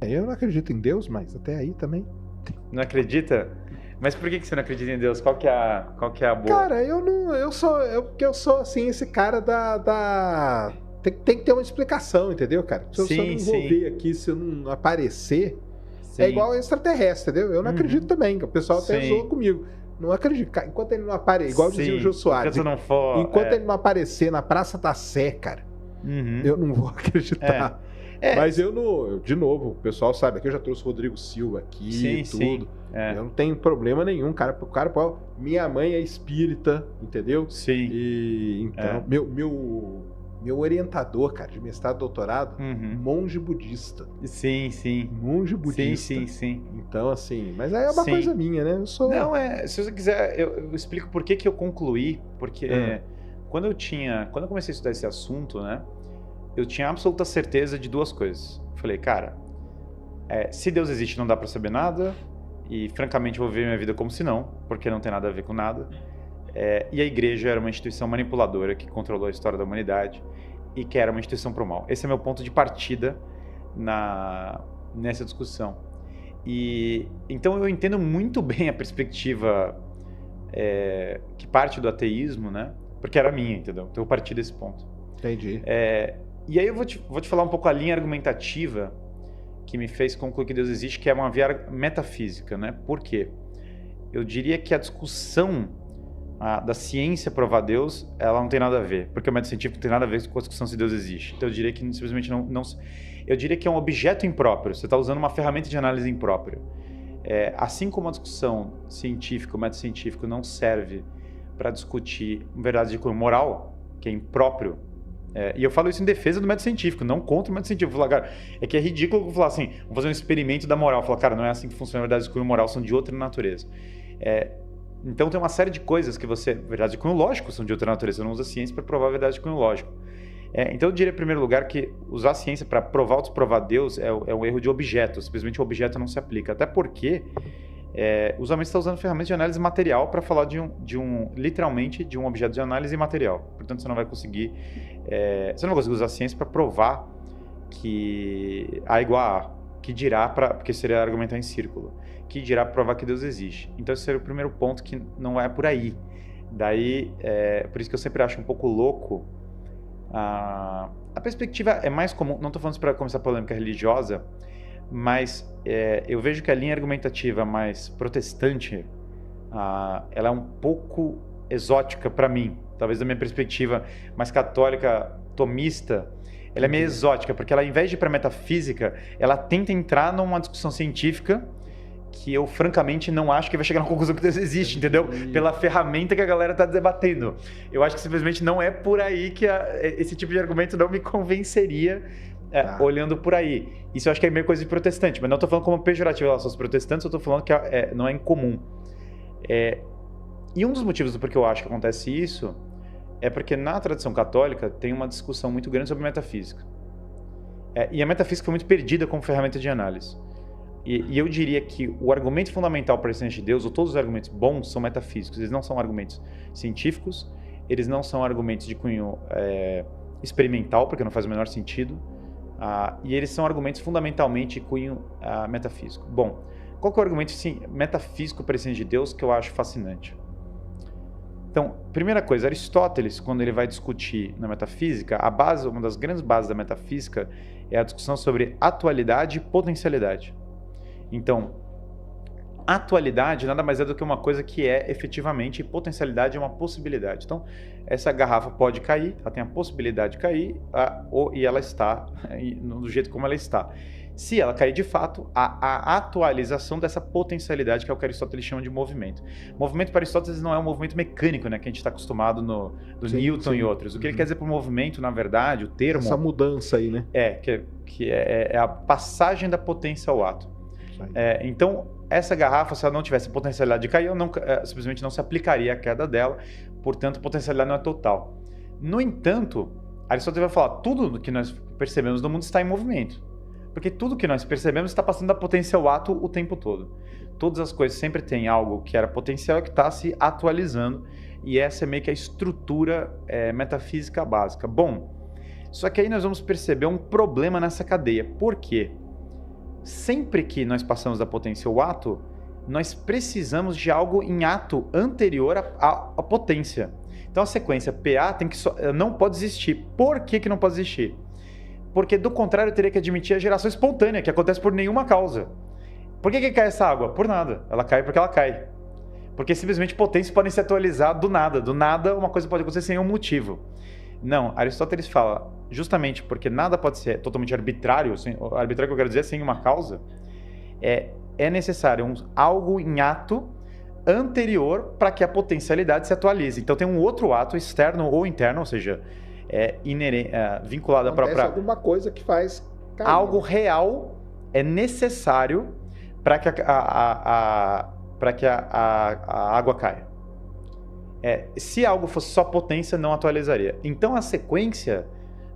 Eu não acredito em Deus, mas até aí também. Não acredita? Mas por que você não acredita em Deus? Qual que é a boa? Cara, porque eu sou assim, esse cara tem que ter uma explicação, entendeu, cara? Se eu não Sim, envolver aqui, se eu não aparecer, é sim. igual extraterrestre, entendeu? Eu não acredito também, o pessoal até Sim. zoa comigo. Não acredito. Cara, enquanto ele não aparecer, igual dizia o Jô Soares, Enquanto não for... enquanto ele não aparecer na Praça da Sé, cara, eu não vou acreditar. Mas eu não, de novo, o pessoal sabe, aqui eu já trouxe o Rodrigo Silva aqui e tudo. Eu não tenho problema nenhum, cara, minha mãe é espírita, entendeu? Sim. E então, meu orientador, cara, de mestrado e doutorado, monge budista. Sim. Monge budista. Sim. Então, assim, mas aí é uma coisa minha, né? Eu sou... Não, se você quiser, eu explico por que eu concluí, porque quando eu comecei a estudar esse assunto, né, eu tinha absoluta certeza de duas coisas. Falei, cara, se Deus existe não dá pra saber nada, e francamente eu vou viver minha vida como se não, porque não tem nada a ver com nada. E a igreja era uma instituição manipuladora que controlou a história da humanidade e que era uma instituição pro mal. Esse é meu ponto de partida nessa discussão. E então eu entendo muito bem a perspectiva que parte do ateísmo, né? Porque era minha, entendeu? Então eu parti desse ponto. Entendi. E aí eu vou te falar um pouco a linha argumentativa que me fez concluir que Deus existe, que é uma via metafísica, né? Por quê? Eu diria que a discussão da ciência provar Deus, ela não tem nada a ver, porque o método científico não tem nada a ver com a discussão se Deus existe. Então eu diria que simplesmente não eu diria que é um objeto impróprio, você está usando uma ferramenta de análise imprópria. Assim como a discussão científica, o método científico não serve para discutir verdades de cunho moral, que é impróprio, e eu falo isso em defesa do método científico, não contra o método científico. Eu falo, cara, que é ridículo falar assim, vamos fazer um experimento da moral. Eu falo, cara, não é assim que funciona, verdades de cunho moral são de outra natureza. Então tem uma série de coisas que verdades de cunho lógico são de outra natureza, você não usa a ciência para provar a verdade de cunho lógico. Então eu diria em primeiro lugar que usar a ciência para provar ou desprovar Deus é um erro de objeto, simplesmente o objeto não se aplica, até porque usualmente você está usando ferramentas de análise material para falar literalmente de um objeto de análise material, portanto você não vai conseguir usar a ciência para provar que A igual a A, que dirá porque seria argumentar em círculo, que dirá provar que Deus existe. Então esse seria o primeiro ponto, que não é por aí. Daí, por isso que eu sempre acho um pouco louco. A perspectiva é mais comum, não estou falando isso para começar a polêmica religiosa, mas eu vejo que a linha argumentativa mais protestante, ela é um pouco exótica para mim. Talvez da minha perspectiva mais católica, tomista, ela é meio exótica, porque ela, ao invés de ir para metafísica, ela tenta entrar numa discussão científica que eu, francamente, não acho que vai chegar na conclusão que Deus existe, entendeu? Pela ferramenta que a galera está debatendo. Eu acho que simplesmente não é por aí que esse tipo de argumento não me convenceria olhando por aí. Isso eu acho que é meio coisa de protestante, mas não estou falando como pejorativo em relação aos protestantes, eu estou falando que não é incomum. E um dos motivos do porquê eu acho que acontece isso é porque na tradição católica tem uma discussão muito grande sobre metafísica. E a metafísica foi muito perdida como ferramenta de análise. E eu diria que o argumento fundamental para a existência de Deus, ou todos os argumentos bons, são metafísicos. Eles não são argumentos científicos, eles não são argumentos de cunho experimental, porque não faz o menor sentido, e eles são argumentos fundamentalmente de cunho metafísico. Bom, qual que é o argumento metafísico para a existência de Deus que eu acho fascinante? Então, primeira coisa, Aristóteles, quando ele vai discutir na metafísica, uma das grandes bases da metafísica é a discussão sobre atualidade e potencialidade. Então, atualidade nada mais é do que uma coisa que é efetivamente, e potencialidade é uma possibilidade. Então, essa garrafa pode cair, ela tem a possibilidade de cair, e ela está do jeito como ela está. Se ela cair de fato, a atualização dessa potencialidade, que é o que Aristóteles chama de movimento. Movimento para Aristóteles não é um movimento mecânico, né, que a gente está acostumado do Newton e outros. O que ele quer dizer por movimento, na verdade, o termo... Essa mudança aí, né? Que é a passagem da potência ao ato. Então, essa garrafa, se ela não tivesse potencialidade de cair, simplesmente não se aplicaria à queda dela, portanto, a potencialidade não é total. No entanto, Aristóteles vai falar, tudo que nós percebemos no mundo está em movimento. Porque tudo que nós percebemos está passando da potência ao ato o tempo todo. Todas as coisas sempre têm algo que era potencial e que está se atualizando, e essa é meio que a estrutura metafísica básica. Bom, só que aí nós vamos perceber um problema nessa cadeia. Por quê? sempre que nós passamos da potência ao ato, nós precisamos de algo em ato anterior à potência. Então a sequência PA não pode existir. Por que não pode existir? Porque do contrário teria que admitir a geração espontânea, que acontece por nenhuma causa. Por que cai essa água? Por nada. Ela cai porque ela cai. Porque simplesmente potências podem se atualizar do nada. Do nada uma coisa pode acontecer sem um motivo. Não, Aristóteles fala, justamente porque nada pode ser totalmente arbitrário, arbitrário que eu quero dizer sem uma causa, é necessário algo em ato anterior para que a potencialidade se atualize. Então tem um outro ato externo ou interno, ou seja, vinculado à própria... alguma coisa que faz cair. Algo real é necessário para que a água caia. Se algo fosse só potência, não atualizaria. Então a sequência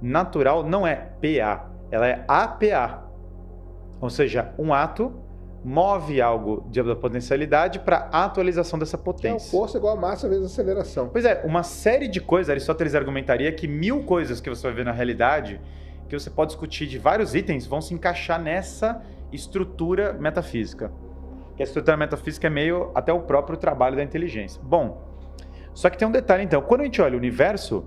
natural não é PA, ela é APA. Ou seja, um ato move algo da potencialidade para a atualização dessa potência. Força igual a massa vezes aceleração. Pois é, uma série de coisas, Aristóteles argumentaria que 1000 coisas que você vai ver na realidade, que você pode discutir de vários itens, vão se encaixar nessa estrutura metafísica. Que a estrutura metafísica é meio até o próprio trabalho da inteligência. Bom, só que tem um detalhe então, quando a gente olha o universo,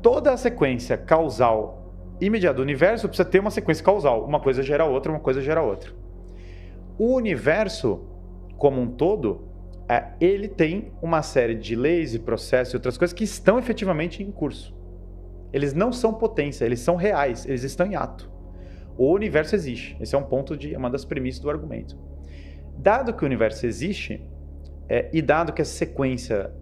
toda a sequência causal imediata do universo precisa ter uma sequência causal. Uma coisa gera outra, uma coisa gera outra. O universo, como um todo, ele tem uma série de leis e processos e outras coisas que estão efetivamente em curso. Eles não são potência, eles são reais, eles estão em ato. O universo existe. Esse é uma das premissas do argumento. Dado que o universo existe, e dado que a sequência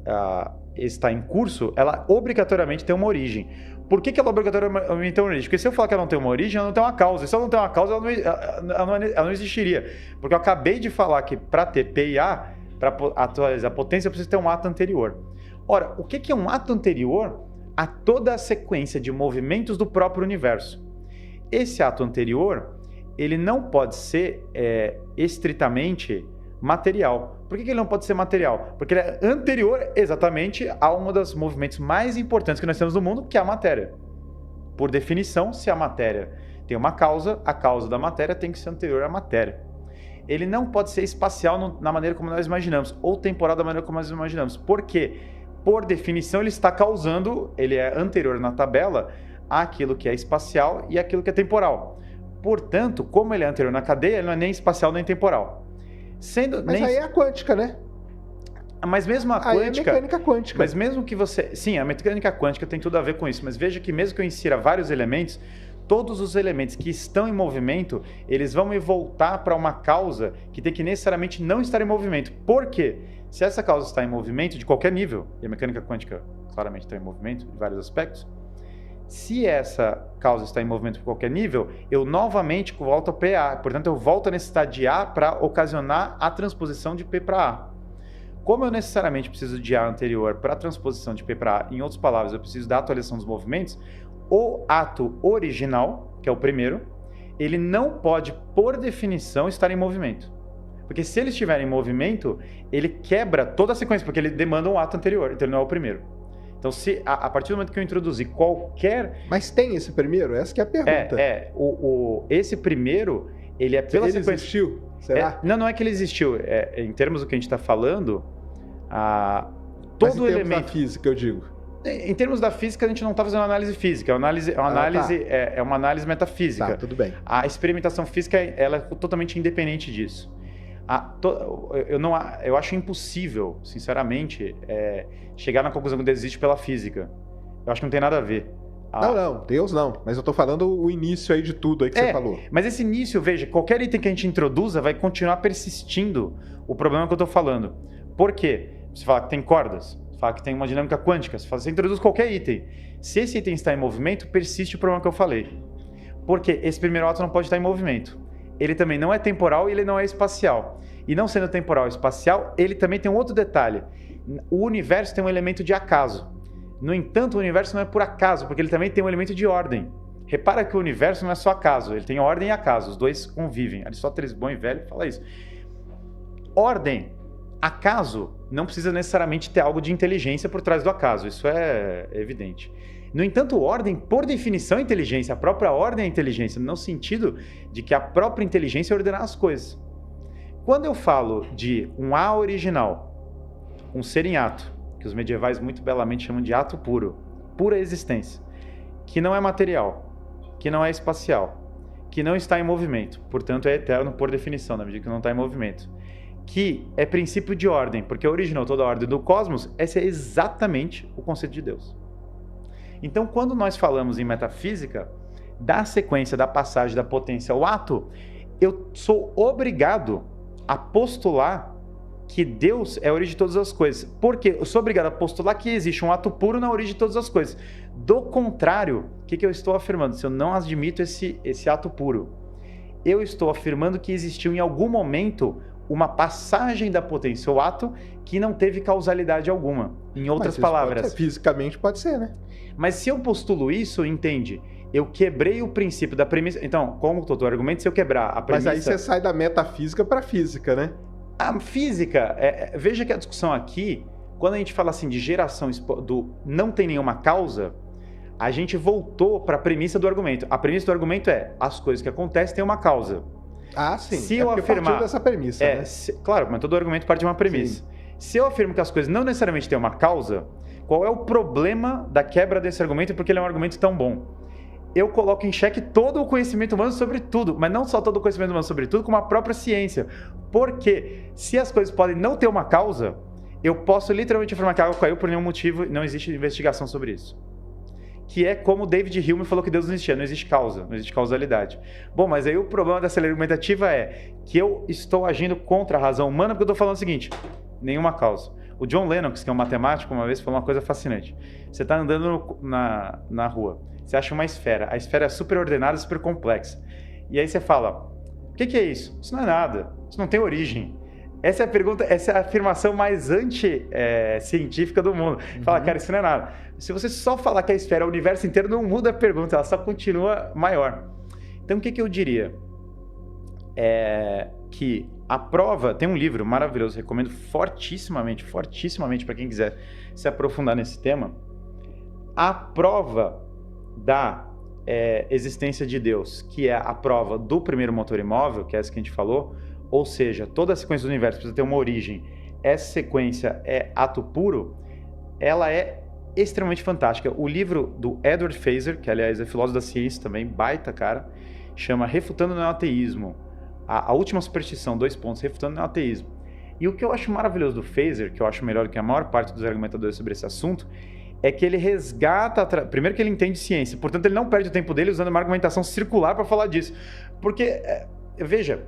está em curso, ela obrigatoriamente tem uma origem. Por que ela obrigatoriamente tem uma origem? Porque se eu falar que ela não tem uma origem, ela não tem uma causa. E se ela não tem uma causa, ela não existiria. Porque eu acabei de falar que para ter P e A, para atualizar a potência, eu preciso ter um ato anterior. Ora, o que é um ato anterior a toda a sequência de movimentos do próprio universo? Esse ato anterior, ele não pode ser estritamente material. Por que ele não pode ser material? Porque ele é anterior exatamente a um dos movimentos mais importantes que nós temos no mundo, que é a matéria. Por definição, se a matéria tem uma causa, a causa da matéria tem que ser anterior à matéria. Ele não pode ser espacial na maneira como nós imaginamos, ou temporal da maneira como nós imaginamos. Por quê? Por definição, ele está causando, ele é anterior na tabela àquilo que é espacial e àquilo que é temporal. Portanto, como ele é anterior na cadeia, ele não é nem espacial nem temporal. Aí é a quântica, né? Mas mesmo a quântica... é a mecânica quântica. Mas mesmo que você... Sim, a mecânica quântica tem tudo a ver com isso, mas veja que mesmo que eu insira vários elementos, todos os elementos que estão em movimento, eles vão me voltar para uma causa que tem que necessariamente não estar em movimento. Por quê? Se essa causa está em movimento de qualquer nível, e a mecânica quântica claramente está em movimento de vários aspectos, se essa causa está em movimento por qualquer nível, eu novamente volto ao PA. Portanto, eu volto a necessidade de A para ocasionar a transposição de P para A. Como eu necessariamente preciso de A anterior para a transposição de P para A, em outras palavras, eu preciso da atualização dos movimentos, o ato original, que é o primeiro, ele não pode, por definição, estar em movimento. Porque se ele estiver em movimento, ele quebra toda a sequência, porque ele demanda um ato anterior, então ele não é o primeiro. Então, se a partir do momento que eu introduzir qualquer... Mas tem esse primeiro? Essa que é a pergunta. Esse primeiro, ele é pela sequência... Ele existiu? Será? Não é que ele existiu. Em termos do que a gente está falando, todo elemento... Mas em termos da física, eu digo. Em termos da física, a gente não está fazendo análise física. É uma análise metafísica. Tá, tudo bem. A experimentação física, ela é totalmente independente disso. Eu acho impossível, sinceramente, chegar na conclusão que Deus existe pela física. Eu acho que não tem nada a ver. Não, Deus não. Mas eu tô falando o início aí de tudo aí que você falou. Mas esse início, veja, qualquer item que a gente introduza vai continuar persistindo o problema que eu tô falando. Por quê? Você fala que tem cordas, você fala que tem uma dinâmica quântica, você introduz qualquer item. Se esse item está em movimento, persiste o problema que eu falei. Porque esse primeiro ato não pode estar em movimento. Ele também não é temporal e ele não é espacial. E não sendo temporal e espacial, ele também tem um outro detalhe. O universo tem um elemento de acaso. No entanto, o universo não é por acaso, porque ele também tem um elemento de ordem. Repara que o universo não é só acaso, ele tem ordem e acaso, os dois convivem. Aristóteles, bom e velho, fala isso. Ordem, acaso, não precisa necessariamente ter algo de inteligência por trás do acaso, isso é evidente. No entanto, ordem, por definição, é inteligência. A própria ordem é inteligência, no sentido de que a própria inteligência é ordenar as coisas. Quando eu falo de um A original, um ser em ato, que os medievais muito belamente chamam de ato puro, pura existência, que não é material, que não é espacial, que não está em movimento, portanto é eterno por definição, na medida que não está em movimento, que é princípio de ordem, porque originou toda a ordem do cosmos, esse é exatamente o conceito de Deus. Então, quando nós falamos em metafísica, da sequência da passagem da potência ao ato, eu sou obrigado a postular que Deus é a origem de todas as coisas. Porque eu sou obrigado a postular que existe um ato puro na origem de todas as coisas. Do contrário, o que eu estou afirmando? Se eu não admito esse ato puro, eu estou afirmando que existiu em algum momento uma passagem da potência ao ato que não teve causalidade alguma. Em outras palavras... Pode ser, fisicamente pode ser, né? Mas se eu postulo isso, entende? Eu quebrei o princípio da premissa... Então, como o teu argumento, se eu quebrar a premissa... Mas aí você sai da metafísica para a física, né? A física... veja que a discussão aqui, quando a gente fala assim de geração do não tem nenhuma causa, a gente voltou para a premissa do argumento. A premissa do argumento é as coisas que acontecem têm uma causa. Ah, sim. Se eu afirmar dessa premissa, né? Claro, mas todo argumento parte de uma premissa. Sim. Se eu afirmo que as coisas não necessariamente têm uma causa, qual é o problema da quebra desse argumento? Porque ele é um argumento tão bom. Eu coloco em xeque todo o conhecimento humano sobre tudo, mas não só todo o conhecimento humano sobre tudo, como a própria ciência. Porque se as coisas podem não ter uma causa, eu posso literalmente afirmar que a água caiu por nenhum motivo e não existe investigação sobre isso. Que é como David Hume falou que Deus não existia, não existe causa, não existe causalidade. Bom, mas aí o problema dessa lei argumentativa é que eu estou agindo contra a razão humana porque eu estou falando o seguinte, nenhuma causa. O John Lennox, que é um matemático, uma vez falou uma coisa fascinante. Você está andando na rua, você acha uma esfera, a esfera é super ordenada, super complexa. E aí você fala, o que é isso? Isso não é nada, isso não tem origem. Essa é a pergunta, essa é a afirmação mais anti-científica do mundo. Fala, cara, isso não é nada. Se você só falar que a esfera é o universo inteiro, não muda a pergunta, ela só continua maior. Então, o que eu diria? Que a prova... Tem um livro maravilhoso, recomendo fortissimamente para quem quiser se aprofundar nesse tema. A prova da existência de Deus, que é a prova do primeiro motor imóvel, que é essa que a gente falou, ou seja, toda a sequência do universo precisa ter uma origem, essa sequência é ato puro, ela é extremamente fantástica. O livro do Edward Feser, que aliás é filósofo da ciência também, baita cara, chama Refutando o Neoateísmo, a última superstição, 2 pontos, Refutando o Neoateísmo. E o que eu acho maravilhoso do Feser, que eu acho melhor do que a maior parte dos argumentadores sobre esse assunto, é que ele resgata, primeiro que ele entende ciência, portanto ele não perde o tempo dele usando uma argumentação circular para falar disso, porque, veja,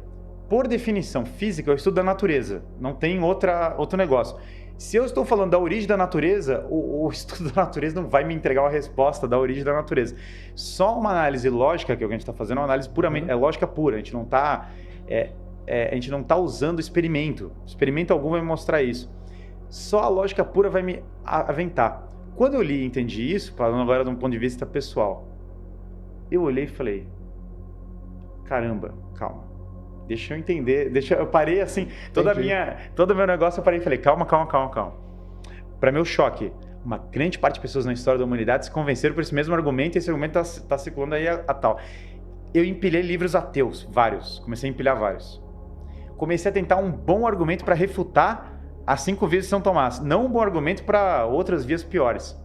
por definição física, eu estudo da natureza, não tem outro negócio. Se eu estou falando da origem da natureza, o estudo da natureza não vai me entregar uma resposta da origem da natureza. Só uma análise lógica, que é o que a gente está fazendo, é uma análise puramente, é lógica pura, a gente não está usando experimento algum vai me mostrar isso. Só a lógica pura vai me aventar. Quando eu li e entendi isso, falando agora de um ponto de vista pessoal, eu olhei e falei, caramba, calma. Deixa eu entender, eu parei assim, todo o meu negócio eu parei e falei, calma. Para meu choque, uma grande parte de pessoas na história da humanidade se convenceram por esse mesmo argumento e esse argumento está circulando aí a tal. Eu empilhei livros ateus, vários, comecei a empilhar vários. Comecei a tentar um bom argumento para refutar as 5 vias de São Tomás, não um bom argumento para outras vias piores.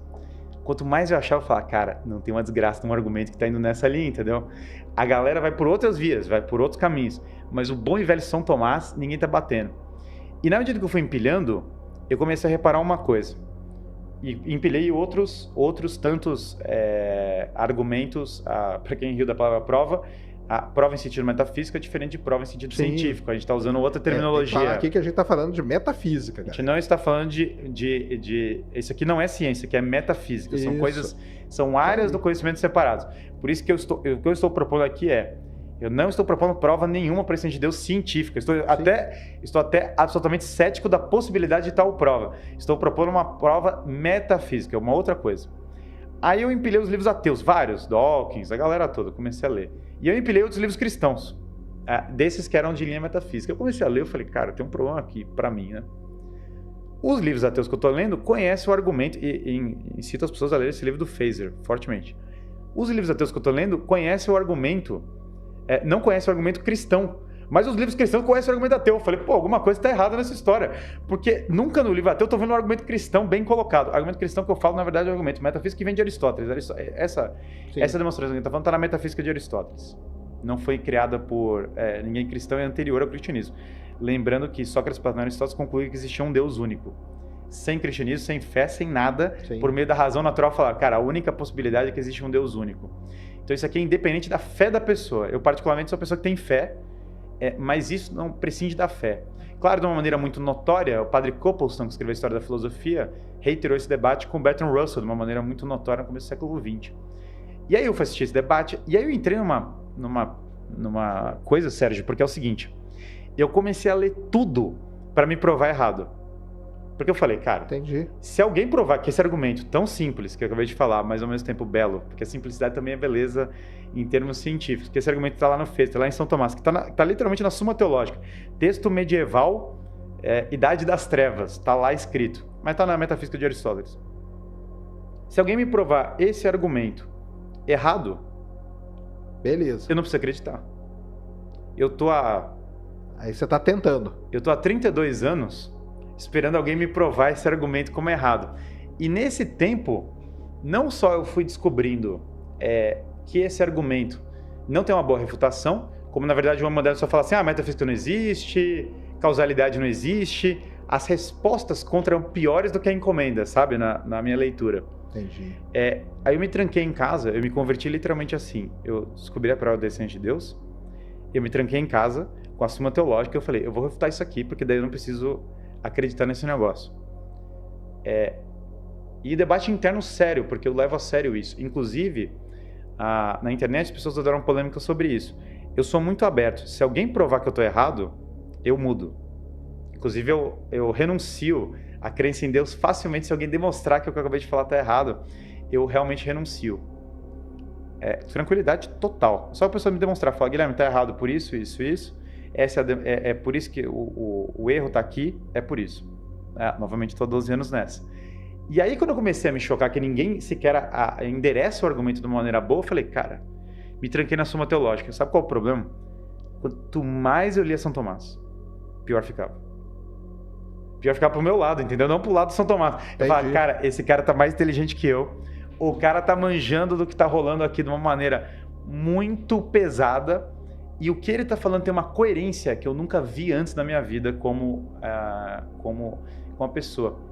Quanto mais eu achava, eu falava, cara, não tem uma desgraça de um argumento que tá indo nessa linha, entendeu? A galera vai por outras vias, vai por outros caminhos, mas o bom e velho São Tomás, ninguém tá batendo. E na medida que eu fui empilhando, eu comecei a reparar uma coisa. E empilhei outros tantos argumentos, para quem riu da palavra prova. A prova em sentido metafísico é diferente de prova em sentido científico. A gente está usando outra terminologia. Tem que aqui que a gente está falando de metafísica. Cara. A gente não está falando de... Isso aqui não é ciência, isso aqui é metafísica. Isso. São coisas, são áreas do conhecimento separadas. Por isso que o que eu estou propondo aqui eu não estou propondo prova nenhuma para a existência de Deus científica. Estou até absolutamente cético da possibilidade de tal prova. Estou propondo uma prova metafísica, uma outra coisa. Aí eu empilhei os livros ateus, vários, Dawkins, a galera toda, comecei a ler. E eu empilhei outros livros cristãos, desses que eram de linha metafísica. Eu comecei a ler, eu falei, cara, tem um problema aqui pra mim, né? Os livros ateus que eu estou lendo conhecem o argumento, e incito as pessoas a ler esse livro do Phaser, fortemente. Os livros ateus que eu estou lendo conhecem o argumento, não conhecem o argumento cristão, mas os livros cristãos conhecem o argumento ateu. Eu falei, pô, alguma coisa está errada nessa história, porque nunca no livro ateu eu estou vendo um argumento cristão bem colocado. O argumento cristão que eu falo, na verdade, é o argumento metafísico que vem de Aristóteles. Essa demonstração que a gente está falando está na metafísica de Aristóteles. Não foi criada por ninguém cristão, é anterior ao cristianismo. Lembrando que Sócrates, Platão e Aristóteles concluíram que existia um Deus único. Sem cristianismo, sem fé, sem nada, por meio da razão natural, falar, cara, a única possibilidade é que existe um Deus único. Então isso aqui é independente da fé da pessoa. Eu particularmente sou uma pessoa que tem fé, mas isso não prescinde da fé. Claro, de uma maneira muito notória, o padre Copleston, que escreveu a História da Filosofia, reiterou esse debate com Bertrand Russell, de uma maneira muito notória no começo do século XX. E aí eu fui assistir esse debate, e aí eu entrei numa coisa, Sérgio, porque é o seguinte, eu comecei a ler tudo para me provar errado. Porque eu falei, cara, entendi. Se alguém provar que esse argumento tão simples, que eu acabei de falar, mas ao mesmo tempo belo, porque a simplicidade também é beleza em termos científicos, que esse argumento está lá no Phaser, está lá em São Tomás, que está literalmente na Suma Teológica, texto medieval, Idade das Trevas, está lá escrito, mas está na Metafísica de Aristóteles. Se alguém me provar esse argumento errado, beleza, eu não preciso acreditar. Aí você está tentando. Eu tô há 32 anos esperando alguém me provar esse argumento como errado. E nesse tempo, não só eu fui descobrindo que esse argumento não tem uma boa refutação, como na verdade uma modelo só fala assim, metafísica não existe, causalidade não existe, as respostas contra eram piores do que a encomenda, sabe, na minha leitura. Entendi. Aí eu me tranquei em casa, eu me converti literalmente assim, eu descobri a prova da existência de Deus, eu me tranquei em casa com a Suma Teológica, eu falei, eu vou refutar isso aqui, porque daí eu não preciso acreditar nesse negócio. E debate interno sério, porque eu levo a sério isso. Inclusive, na internet as pessoas adoram polêmica sobre isso. Eu sou muito aberto. Se alguém provar que eu estou errado, eu mudo. Inclusive, eu renuncio à crença em Deus facilmente. Se alguém demonstrar que o que eu acabei de falar está errado, eu realmente renuncio. Tranquilidade total. Só a pessoa me demonstrar, falar, Guilherme, está errado por isso, isso, isso. É por isso que o erro está aqui, é por isso. Novamente, estou 12 anos nessa. E aí, quando eu comecei a me chocar que ninguém sequer endereça o argumento de uma maneira boa, eu falei, cara, me tranquei na Suma Teológica. Sabe qual é o problema? Quanto mais eu lia São Tomás, pior ficava. Pior ficava pro meu lado, entendeu? Não pro lado de São Tomás. Eu falava, cara, esse cara tá mais inteligente que eu. O cara tá manjando do que tá rolando aqui de uma maneira muito pesada. E o que ele está falando tem uma coerência que eu nunca vi antes na minha vida como uma pessoa.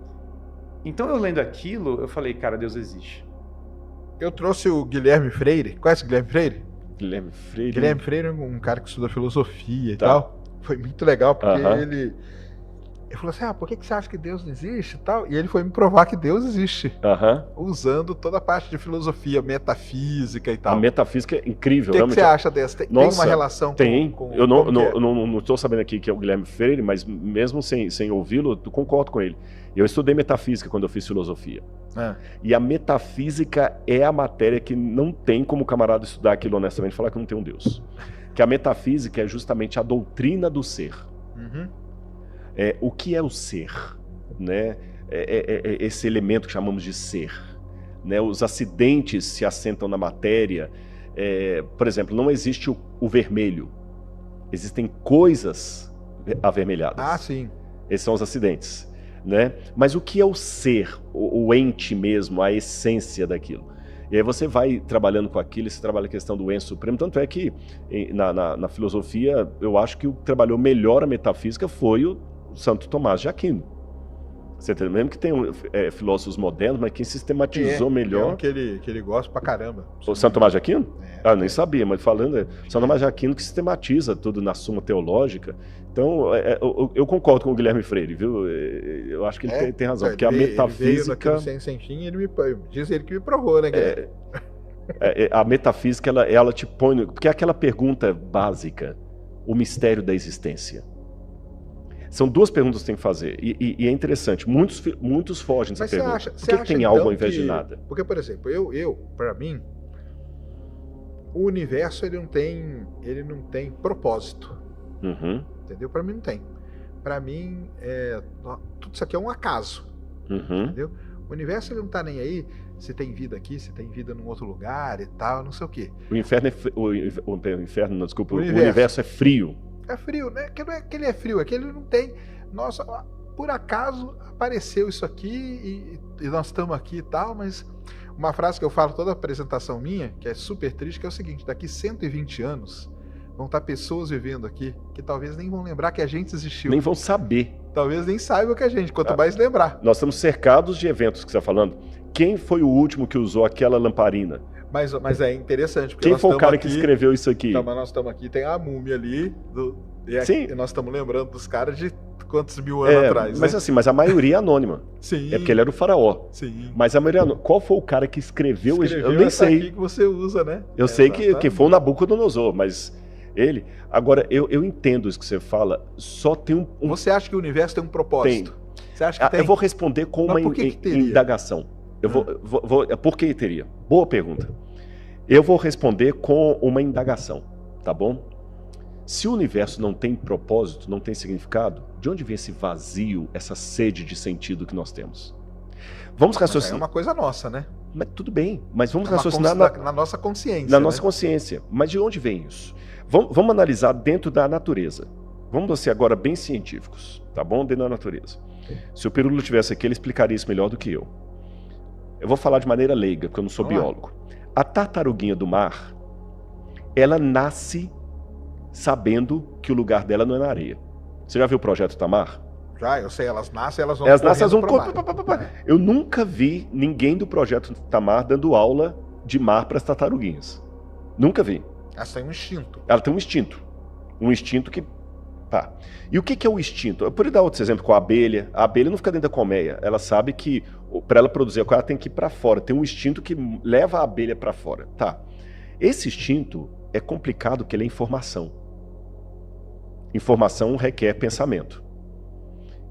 Então, eu lendo aquilo, eu falei, cara, Deus existe. Eu trouxe o Guilherme Freire. Conhece o Guilherme Freire? Guilherme Freire? Guilherme Freire é um cara que estuda filosofia e tal. Foi muito legal, porque ele falou assim, por que você acha que Deus não existe e tal? E ele foi me provar que Deus existe. Usando toda a parte de filosofia, metafísica e tal. A metafísica é incrível. O que você acha dessa? Tem uma relação com eu não estou sabendo aqui que é o Guilherme Freire, mas mesmo sem ouvi-lo, eu concordo com ele. Eu estudei metafísica quando eu fiz filosofia. E a metafísica é a matéria que não tem como o camarada estudar aquilo honestamente e falar que não tem um Deus. Que a metafísica é justamente a doutrina do ser. O que é o ser? Né? Esse elemento que chamamos de ser. Né? Os acidentes se assentam na matéria. Por exemplo, não existe o vermelho. Existem coisas avermelhadas. Sim. Esses são os acidentes. Né? Mas o que é o ser? O ente mesmo, a essência daquilo. E aí você vai trabalhando com aquilo, você trabalha a questão do ente supremo. Tanto é que na filosofia, eu acho que o que trabalhou melhor a metafísica foi o Santo Tomás de Aquino. Você entende? Mesmo que tem filósofos modernos, mas quem sistematizou melhor... que ele gosta pra caramba. O Santo Tomás de Aquino? Nem sabia, mas falando... Santo Tomás de Aquino que sistematiza tudo na Suma Teológica. Então, eu concordo com o Guilherme Freire, viu? Eu acho que ele tem razão, porque a metafísica... Ele veio sem fim, diz ele que me provou, né, Guilherme? A metafísica, ela te põe... Porque é aquela pergunta básica, o mistério da existência. São duas perguntas que tem que fazer. E é interessante. Muitos fogem dessa pergunta. Por que tem algo ao invés de nada? Porque, por exemplo, para mim, o universo ele não tem propósito. Entendeu? Para mim não tem. para mim, tudo isso aqui é um acaso. Entendeu? O universo ele não tá nem aí se tem vida aqui, se tem vida num outro lugar e tal, não sei o quê. O inferno o universo é frio. É frio, né? Que não é que ele é frio, é que ele não tem. Nossa, por acaso apareceu isso aqui e nós estamos aqui e tal, mas uma frase que eu falo toda apresentação minha, que é super triste, que é o seguinte: daqui 120 anos vão estar pessoas vivendo aqui que talvez nem vão lembrar que a gente existiu. Nem vão saber. Talvez nem saibam que a gente, quanto mais lembrar. Nós estamos cercados de eventos que você está falando. Quem foi o último que usou aquela lamparina? Mas é interessante. Porque quem foi o cara que escreveu isso aqui? Então, mas nós estamos aqui, tem a múmia ali. Sim. E nós estamos lembrando dos caras de quantos mil anos atrás. Mas né? assim, mas a maioria é anônima. Sim. É porque ele era o faraó. Sim. Mas a maioria. Qual foi o cara que escreveu eu nem sei. Aqui que você usa, né? Eu sei que foi o Nabucodonosor, mas ele. Agora, eu entendo isso que você fala. Só tem um. Você acha que o universo tem um propósito? Tem. Você acha que tem? Eu vou responder com uma indagação. Por que teria? Boa pergunta. Eu vou responder com uma indagação, tá bom? Se o universo não tem propósito, não tem significado, de onde vem esse vazio, essa sede de sentido que nós temos? Vamos raciocinar. É uma coisa nossa, né? Mas tudo bem, mas vamos raciocinar na nossa consciência. Na nossa consciência. Mas de onde vem isso? Vamos analisar dentro da natureza. Vamos ser agora bem científicos, tá bom? Dentro da natureza. Se o Pirulo estivesse aqui, ele explicaria isso melhor do que eu. Eu vou falar de maneira leiga, porque eu não sou biólogo. A tartaruguinha do mar, ela nasce sabendo que o lugar dela não é na areia. Você já viu o Projeto Tamar? Já, eu sei, elas nascem, elas vão Eu nunca vi ninguém do Projeto Tamar dando aula de mar para as tartaruguinhas. Nunca vi. Elas têm um instinto. Ela tem um instinto. Um instinto que... Tá. E o que é o instinto? Eu poderia dar outro exemplo com a abelha. A abelha não fica dentro da colmeia. Ela sabe que para ela produzir a coisa, ela tem que ir para fora. Tem um instinto que leva a abelha para fora. Tá. Esse instinto é complicado porque ele é informação. Informação requer pensamento.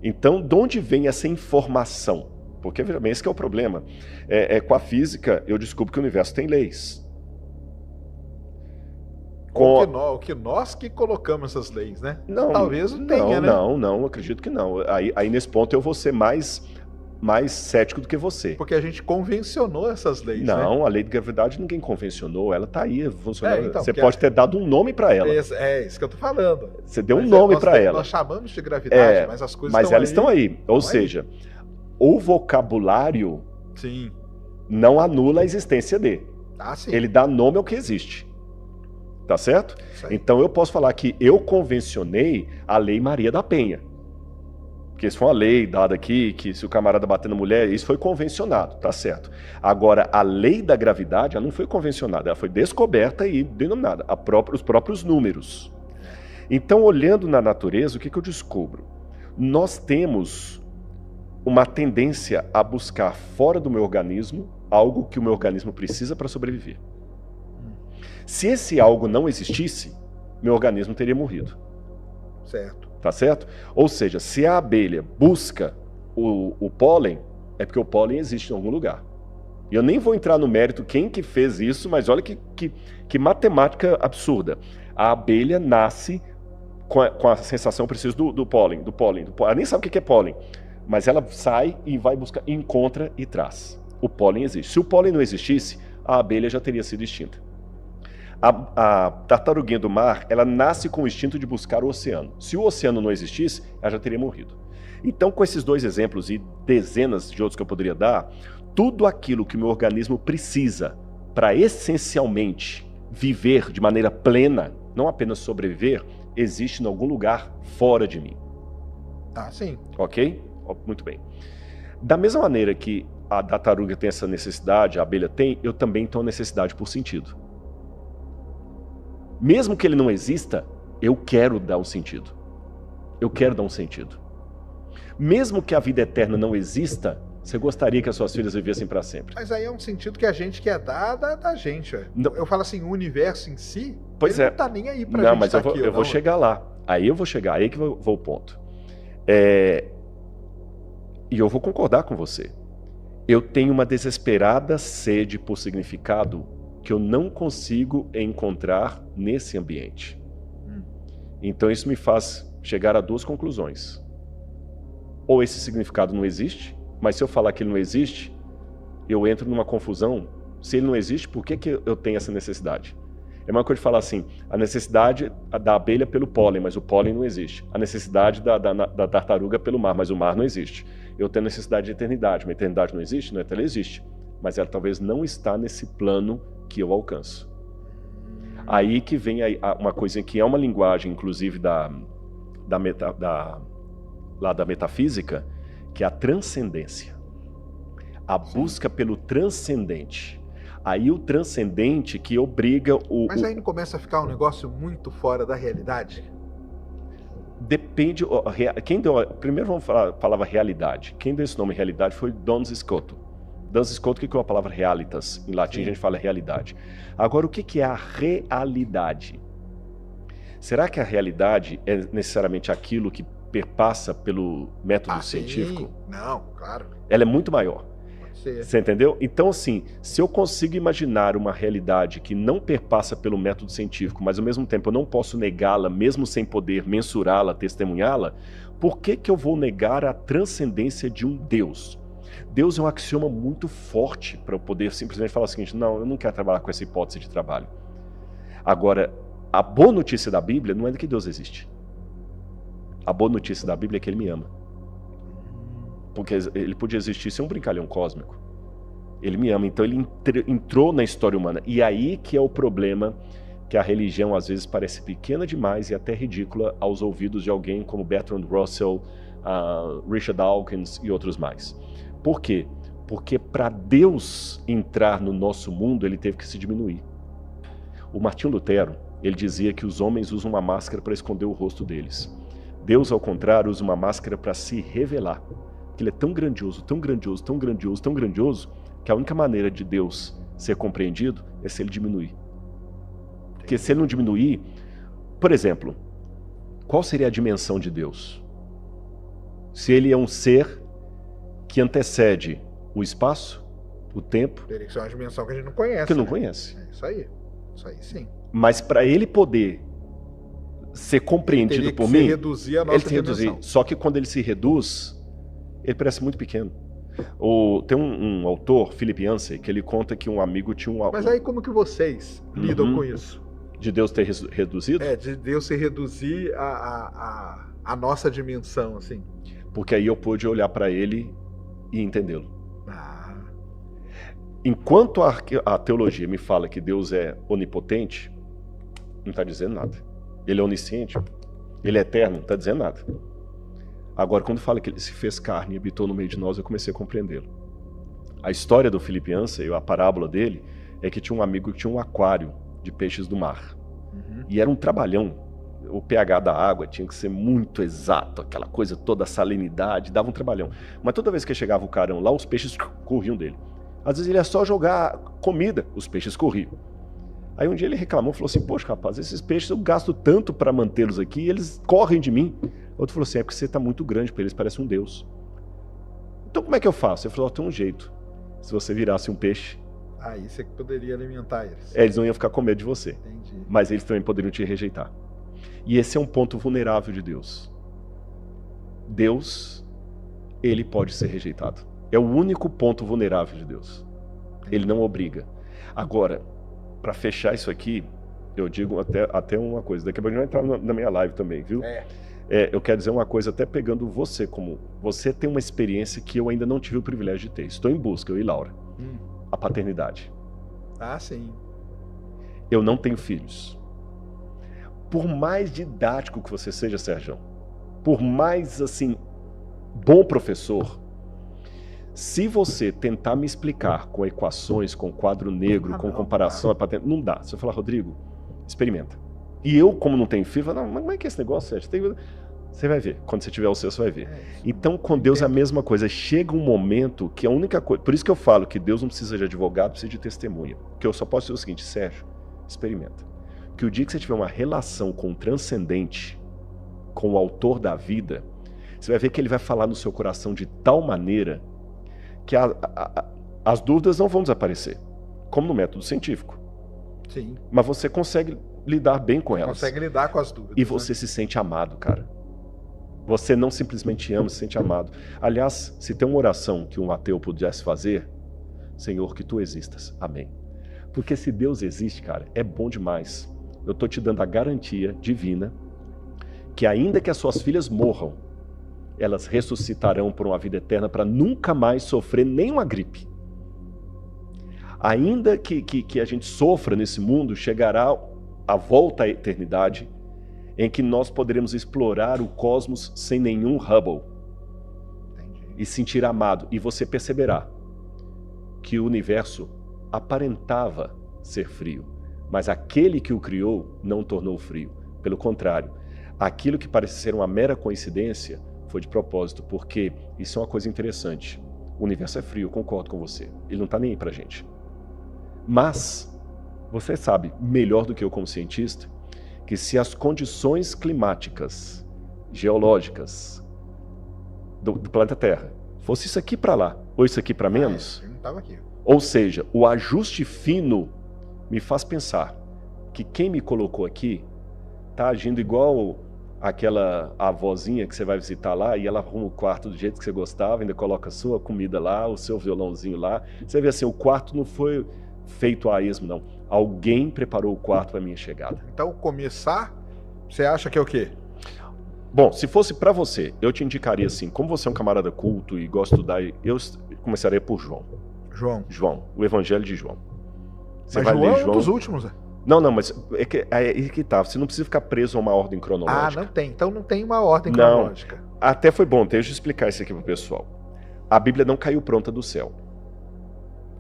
Então, de onde vem essa informação? Porque, veja bem, esse que é o problema. Com a física, eu descubro que o universo tem leis. O que nós que colocamos essas leis, né? Não, talvez não tenha, né? Não, acredito que não. Aí nesse ponto eu vou ser mais cético do que você. Porque a gente convencionou essas leis, Não, né? A lei de gravidade ninguém convencionou, ela tá aí funcionando. Então, você pode ter dado um nome para ela. É isso que eu tô falando. Você deu um nome para ela. Nós chamamos de gravidade, mas as coisas elas estão aí. Ou seja, o vocabulário não anula a existência dele. Sim. Ele dá nome ao que existe. Tá certo? Então eu posso falar que eu convencionei a Lei Maria da Penha. Porque isso foi uma lei dada aqui, que se o camarada bater na mulher, isso foi convencionado, tá certo. Agora, a lei da gravidade, ela não foi convencionada, ela foi descoberta e denominada, os próprios números. Então, olhando na natureza, o que eu descubro? Nós temos uma tendência a buscar fora do meu organismo algo que o meu organismo precisa para sobreviver. Se esse algo não existisse, meu organismo teria morrido. Certo. Tá certo? Ou seja, se a abelha busca o pólen, é porque o pólen existe em algum lugar. E eu nem vou entrar no mérito quem que fez isso, mas olha que matemática absurda. A abelha nasce com a sensação, preciso do pólen. Ela nem sabe o que é pólen, mas ela sai e vai buscar, encontra e traz. O pólen existe. Se o pólen não existisse, a abelha já teria sido extinta. A tartaruguinha do mar, ela nasce com o instinto de buscar o oceano. Se o oceano não existisse, ela já teria morrido. Então, com esses dois exemplos e dezenas de outros que eu poderia dar, tudo aquilo que o meu organismo precisa para essencialmente viver de maneira plena, não apenas sobreviver, existe em algum lugar fora de mim. Sim. Ok? Muito bem. Da mesma maneira que a tartaruga tem essa necessidade, a abelha tem, eu também tenho necessidade por sentido. Mesmo que ele não exista, eu quero dar um sentido. Eu quero dar um sentido. Mesmo que a vida eterna não exista, você gostaria que as suas filhas vivessem para sempre. Mas aí é um sentido que a gente quer dar da gente. Eu falo assim, o universo em si, ele não tá nem aí pra gente. Não, mas eu vou chegar lá. Aí eu vou chegar, aí que vou o ponto. E eu vou concordar com você. Eu tenho uma desesperada sede por significado que eu não consigo encontrar nesse ambiente. Então isso me faz chegar a duas conclusões. ou esse significado não existe, mas se eu falar que ele não existe, eu entro numa confusão. Se ele não existe, por que eu tenho essa necessidade? É uma coisa de falar assim, a necessidade da abelha pelo pólen, mas o pólen não existe. A necessidade da tartaruga pelo mar, mas o mar não existe. Eu tenho necessidade de eternidade, mas a eternidade não existe? Não, ela existe. Mas ela talvez não está nesse plano que eu alcanço. Aí que vem uma coisa que é uma linguagem, inclusive, da metafísica, que é a transcendência. A busca pelo transcendente. Aí o transcendente que obriga o... Mas aí não começa a ficar um negócio muito fora da realidade? Depende... Primeiro vamos falar a palavra realidade. Quem deu esse nome realidade foi Duns Scotus. Duns Scotus, o que é a palavra realitas? Em latim a gente fala realidade. Agora, o que é a realidade? Será que a realidade é necessariamente aquilo que perpassa pelo método científico? Não, claro. Ela é muito maior. Você entendeu? Então, assim, se eu consigo imaginar uma realidade que não perpassa pelo método científico, mas ao mesmo tempo eu não posso negá-la, mesmo sem poder mensurá-la, testemunhá-la, por que eu vou negar a transcendência de um Deus? Deus é um axioma muito forte para eu poder simplesmente falar o seguinte, não, eu não quero trabalhar com essa hipótese de trabalho. Agora, a boa notícia da Bíblia não é de que Deus existe. A boa notícia da Bíblia é que Ele me ama. Porque ele podia existir sem um brincalhão cósmico. Ele me ama, então ele entrou na história humana. E aí que é o problema, que a religião às vezes parece pequena demais e até ridícula aos ouvidos de alguém como Bertrand Russell, Richard Dawkins e outros mais. Por quê? Porque para Deus entrar no nosso mundo, ele teve que se diminuir. O Martinho Lutero, ele dizia que os homens usam uma máscara para esconder o rosto deles. Deus, ao contrário, usa uma máscara para se revelar. Que ele é tão grandioso, tão grandioso, tão grandioso, tão grandioso, que a única maneira de Deus ser compreendido é se ele diminuir. Porque se ele não diminuir, por exemplo, qual seria a dimensão de Deus? Se ele é um ser que antecede o espaço, o tempo... Teria que ser uma dimensão que a gente não conhece. Que não conhece. É isso aí sim. Mas para ele poder ser compreendido por mim, reduzir a nossa dimensão. Só que quando ele se reduz, ele parece muito pequeno. Tem um autor, Philip Yancey, que ele conta que um amigo tinha um... Mas aí como que vocês lidam com isso? De Deus ter reduzido? De Deus se reduzir a nossa dimensão, assim. Porque aí eu pude olhar para ele e entendê-lo. Enquanto a teologia me fala que Deus é onipotente, não está dizendo nada. Ele é onisciente, ele é eterno, não está dizendo nada. Agora, quando fala que ele se fez carne e habitou no meio de nós, eu comecei a compreendê-lo. A história do Philip Yancey, a parábola dele, é que tinha um amigo que tinha um aquário de peixes do mar. E era um trabalhão. O pH da água tinha que ser muito exato, aquela coisa toda, a salinidade, dava um trabalhão. Mas toda vez que chegava o carão lá, os peixes corriam dele. Às vezes ele ia só jogar comida, os peixes corriam. Aí um dia ele reclamou, falou assim, poxa rapaz, esses peixes eu gasto tanto para mantê-los aqui e eles correm de mim. Outro falou assim, é porque você está muito grande para eles, parece um deus. Então como é que eu faço? Ele falou, tem um jeito. Se você virasse um peixe... Aí você poderia alimentar eles. Eles não iam ficar com medo de você. Entendi. Mas eles também poderiam te rejeitar. E esse é um ponto vulnerável de Deus. Deus, ele pode ser rejeitado. É o único ponto vulnerável de Deus. Ele não obriga. Agora, para fechar isso aqui, eu digo até uma coisa. Daqui a pouco a gente vai entrar na minha live também, viu? Eu quero dizer uma coisa, até pegando você como... Você tem uma experiência que eu ainda não tive o privilégio de ter. Estou em busca, eu e Laura. A paternidade. Ah, sim. Eu não tenho filhos. Por mais didático que você seja, Sérgio, por mais, assim, bom professor, se você tentar me explicar com equações, com quadro negro, com comparação, não dá. Se eu falar, Rodrigo, experimenta. E eu, como não tenho filho, falo, não, mas como é que é esse negócio, Sérgio? Você vai ver. Quando você tiver o seu, você vai ver. Então, com Deus é a mesma coisa. Chega um momento que a única coisa... Por isso que eu falo que Deus não precisa de advogado, precisa de testemunha. Que eu só posso dizer o seguinte, Sérgio, experimenta. Que o dia que você tiver uma relação com o transcendente, com o autor da vida, você vai ver que ele vai falar no seu coração de tal maneira que as dúvidas não vão desaparecer, como no método científico. Sim. Mas você consegue lidar bem com elas. Consegue lidar com as dúvidas. E você se sente amado, cara. Você não simplesmente ama, se sente amado. Aliás, se tem uma oração que um ateu pudesse fazer, Senhor, que tu existas. Amém. Porque se Deus existe, cara, é bom demais. Eu estou te dando a garantia divina que ainda que as suas filhas morram, elas ressuscitarão por uma vida eterna para nunca mais sofrer nenhuma gripe. Ainda que a gente sofra nesse mundo, chegará a volta à eternidade em que nós poderemos explorar o cosmos sem nenhum Hubble. Entendi. E sentir amado. E você perceberá que o universo aparentava ser frio, mas aquele que o criou não o tornou frio. Pelo contrário, aquilo que parece ser uma mera coincidência foi de propósito, porque isso é uma coisa interessante. O universo é frio, eu concordo com você. Ele não está nem aí pra gente. Mas você sabe, melhor do que eu como cientista, que se as condições climáticas, geológicas do planeta Terra fosse isso aqui para lá, ou isso aqui para menos, eu não tava aqui. Ou seja, o ajuste fino me faz pensar que quem me colocou aqui está agindo igual aquela avózinha que você vai visitar lá e ela arruma o quarto do jeito que você gostava, ainda coloca a sua comida lá, o seu violãozinho lá. Você vê assim, o quarto não foi feito a esmo, não. Alguém preparou o quarto para minha chegada. Então, começar, você acha que é o quê? Bom, se fosse para você, eu te indicaria assim, como você é um camarada culto e gosta de estudar, eu começaria por João. João, o Evangelho de João. Você vai ler João é um dos últimos, né? Não, mas é que tá, você não precisa ficar preso a uma ordem cronológica. Ah, não tem. Então não tem uma ordem cronológica. Até foi bom, deixa eu explicar isso aqui pro pessoal. A Bíblia não caiu pronta do céu.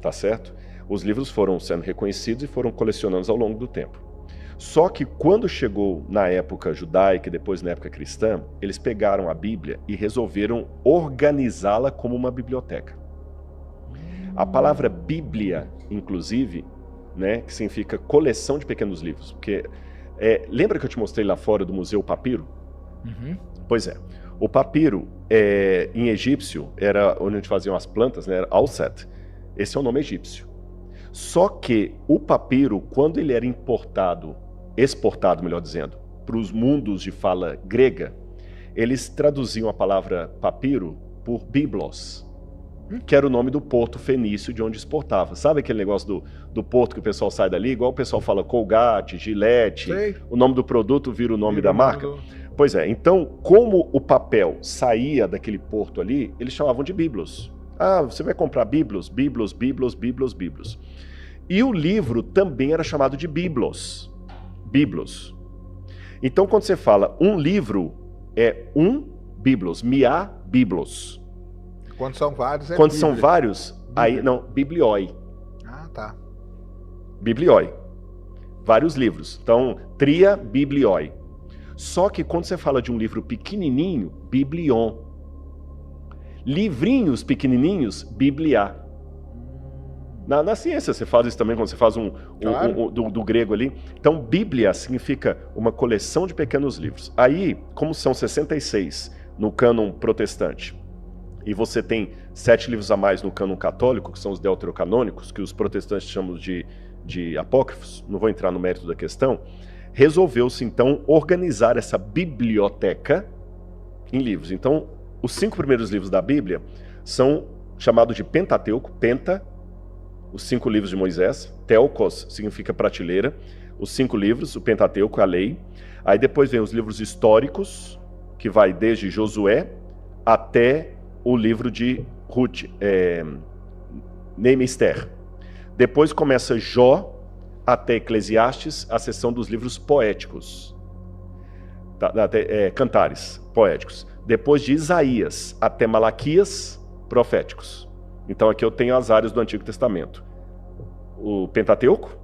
Tá certo? Os livros foram sendo reconhecidos e foram colecionados ao longo do tempo. Só que quando chegou na época judaica e depois na época cristã, eles pegaram a Bíblia e resolveram organizá-la como uma biblioteca. A palavra Bíblia, inclusive, né, que significa coleção de pequenos livros, porque lembra que eu te mostrei lá fora do Museu Papiro? Uhum. Pois é. O papiro, em egípcio, era onde a gente fazia as plantas, né, era Alset. Esse é o nome egípcio. Só que o papiro, quando ele era exportado, melhor dizendo, para os mundos de fala grega, eles traduziam a palavra papiro por biblos, que era o nome do porto fenício de onde exportava. Sabe aquele negócio do porto que o pessoal sai dali? Igual o pessoal fala Colgate, Gillette, sei. O nome do produto vira o nome da marca. Pois é, então, como o papel saía daquele porto ali, eles chamavam de biblos. Ah, você vai comprar biblos? Biblos, biblos, biblos, biblos. E o livro também era chamado de biblos. Biblos. Então, quando você fala um livro, é um biblos, miá biblos. Quando são vários, Quando são vários, aí, não, biblioi. Ah, tá. Biblioi. Vários livros. Então, tria biblioi. Só que quando você fala de um livro pequenininho, biblion. Livrinhos pequenininhos, bibliá. Na ciência você faz isso também, quando você faz do grego ali. Então, Bíblia significa uma coleção de pequenos livros. Aí, como são 66 no cânon protestante, e você tem 7 livros a mais no cânon católico, que são os deuterocanônicos, que os protestantes chamam de apócrifos, não vou entrar no mérito da questão, resolveu-se então organizar essa biblioteca em livros. Então, os 5 primeiros livros da Bíblia são chamados de Pentateuco, Penta, os 5 livros de Moisés, Teokos significa prateleira, os 5 livros, o Pentateuco, a lei. Aí depois vem os livros históricos, que vai desde Josué até o livro de Ruth, Neemister. Depois começa Jó até Eclesiastes, a seção dos livros poéticos, cantares poéticos. Depois de Isaías até Malaquias, proféticos. Então aqui eu tenho as áreas do Antigo Testamento. O Pentateuco,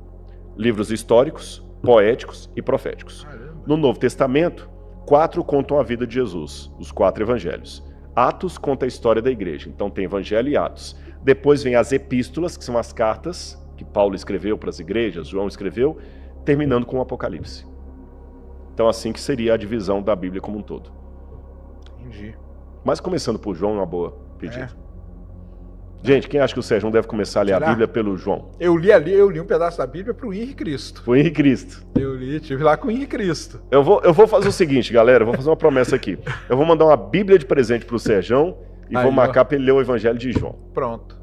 livros históricos, poéticos e proféticos. No Novo Testamento, 4 contam a vida de Jesus, os 4 evangelhos. Atos conta a história da igreja, então tem evangelho e Atos. Depois vem as epístolas, que são as cartas que Paulo escreveu para as igrejas, João escreveu, terminando com o Apocalipse. Então assim que seria a divisão da Bíblia como um todo. Entendi. Mas começando por João, uma boa pedida. Gente, quem acha que o Sérgio deve começar a ler a Bíblia pelo João? Eu li um pedaço da Bíblia pro Henrique Cristo. Pro Henrique Cristo. Tive lá com o Henrique Cristo. Eu vou fazer o seguinte, galera, eu vou fazer uma promessa aqui. Eu vou mandar uma Bíblia de presente pro Sérgio e vou marcar para ele ler o Evangelho de João. Pronto.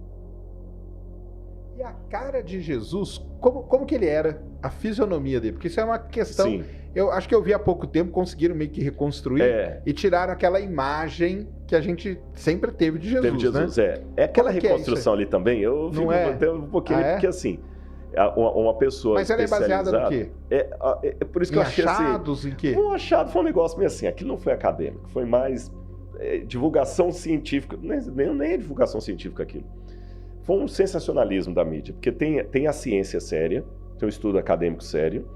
E a cara de Jesus, como que ele era? A fisionomia dele? Porque isso é uma questão... Sim. Eu acho que eu vi há pouco tempo, conseguiram meio que reconstruir e tiraram aquela imagem que a gente sempre teve de Jesus, né? É aquela reconstrução ali também, eu fico até um pouquinho, porque assim, uma pessoa Mas ela é baseada no quê? É por isso que eu achei assim... achados, em quê? Um achado foi um negócio meio assim, aquilo não foi acadêmico, foi mais divulgação científica, nem é divulgação científica aquilo. Foi um sensacionalismo da mídia, porque tem a ciência séria, tem um estudo acadêmico sério,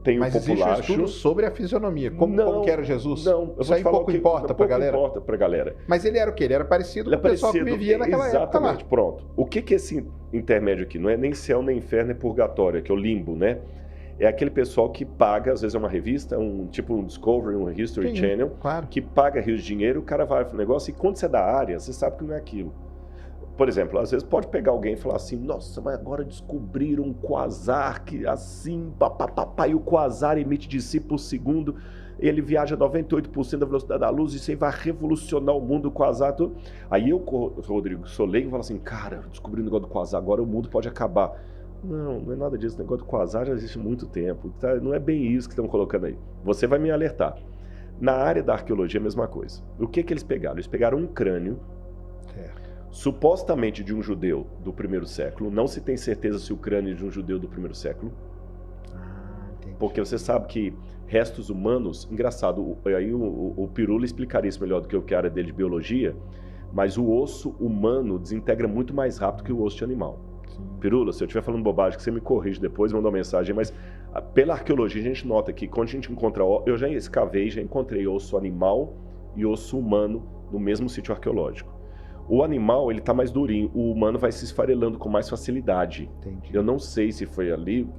tem o populacho. Existe um estudo sobre a fisionomia, como que era Jesus? Não, isso aí pouco importa pra galera? Pouco importa pra galera. Mas ele era o quê? Ele era parecido com o pessoal que vivia naquela época lá. Exatamente, pronto. O que é esse intermédio aqui? Não é nem céu, nem inferno, é purgatório, que é o limbo, né? É aquele pessoal que paga, às vezes é uma revista, tipo um Discovery, um History Channel, que paga rios de dinheiro, o cara vai pro negócio e quando você é da área, você sabe que não é aquilo. Por exemplo, às vezes pode pegar alguém e falar assim, nossa, mas agora descobriram um quasar que assim, papapá, e o quasar emite de si por segundo, ele viaja 98% da velocidade da luz, e isso aí vai revolucionar o mundo, o quasar, tudo. Aí eu, Rodrigo, sou leigo, falo assim, cara, descobri o negócio do quasar, agora o mundo pode acabar. Não é nada disso, o negócio do quasar já existe há muito tempo, tá? Não é bem isso que estão colocando aí. Você vai me alertar. Na área da arqueologia, a mesma coisa. O que eles pegaram? Eles pegaram um crânio, supostamente de um judeu do primeiro século, não se tem certeza se o crânio é de um judeu do primeiro século, porque você sabe que restos humanos, engraçado, aí o Pirula explicaria isso melhor do que eu, que é a área dele de biologia, mas o osso humano desintegra muito mais rápido que o osso de animal. Sim. Pirula, se eu estiver falando bobagem, que você me corrige depois, manda uma mensagem, mas pela arqueologia a gente nota que quando a gente encontra, eu já escavei, já encontrei osso animal e osso humano no mesmo sítio arqueológico. O animal, ele tá mais durinho, o humano vai se esfarelando com mais facilidade. Entendi. Eu não sei se foi ali.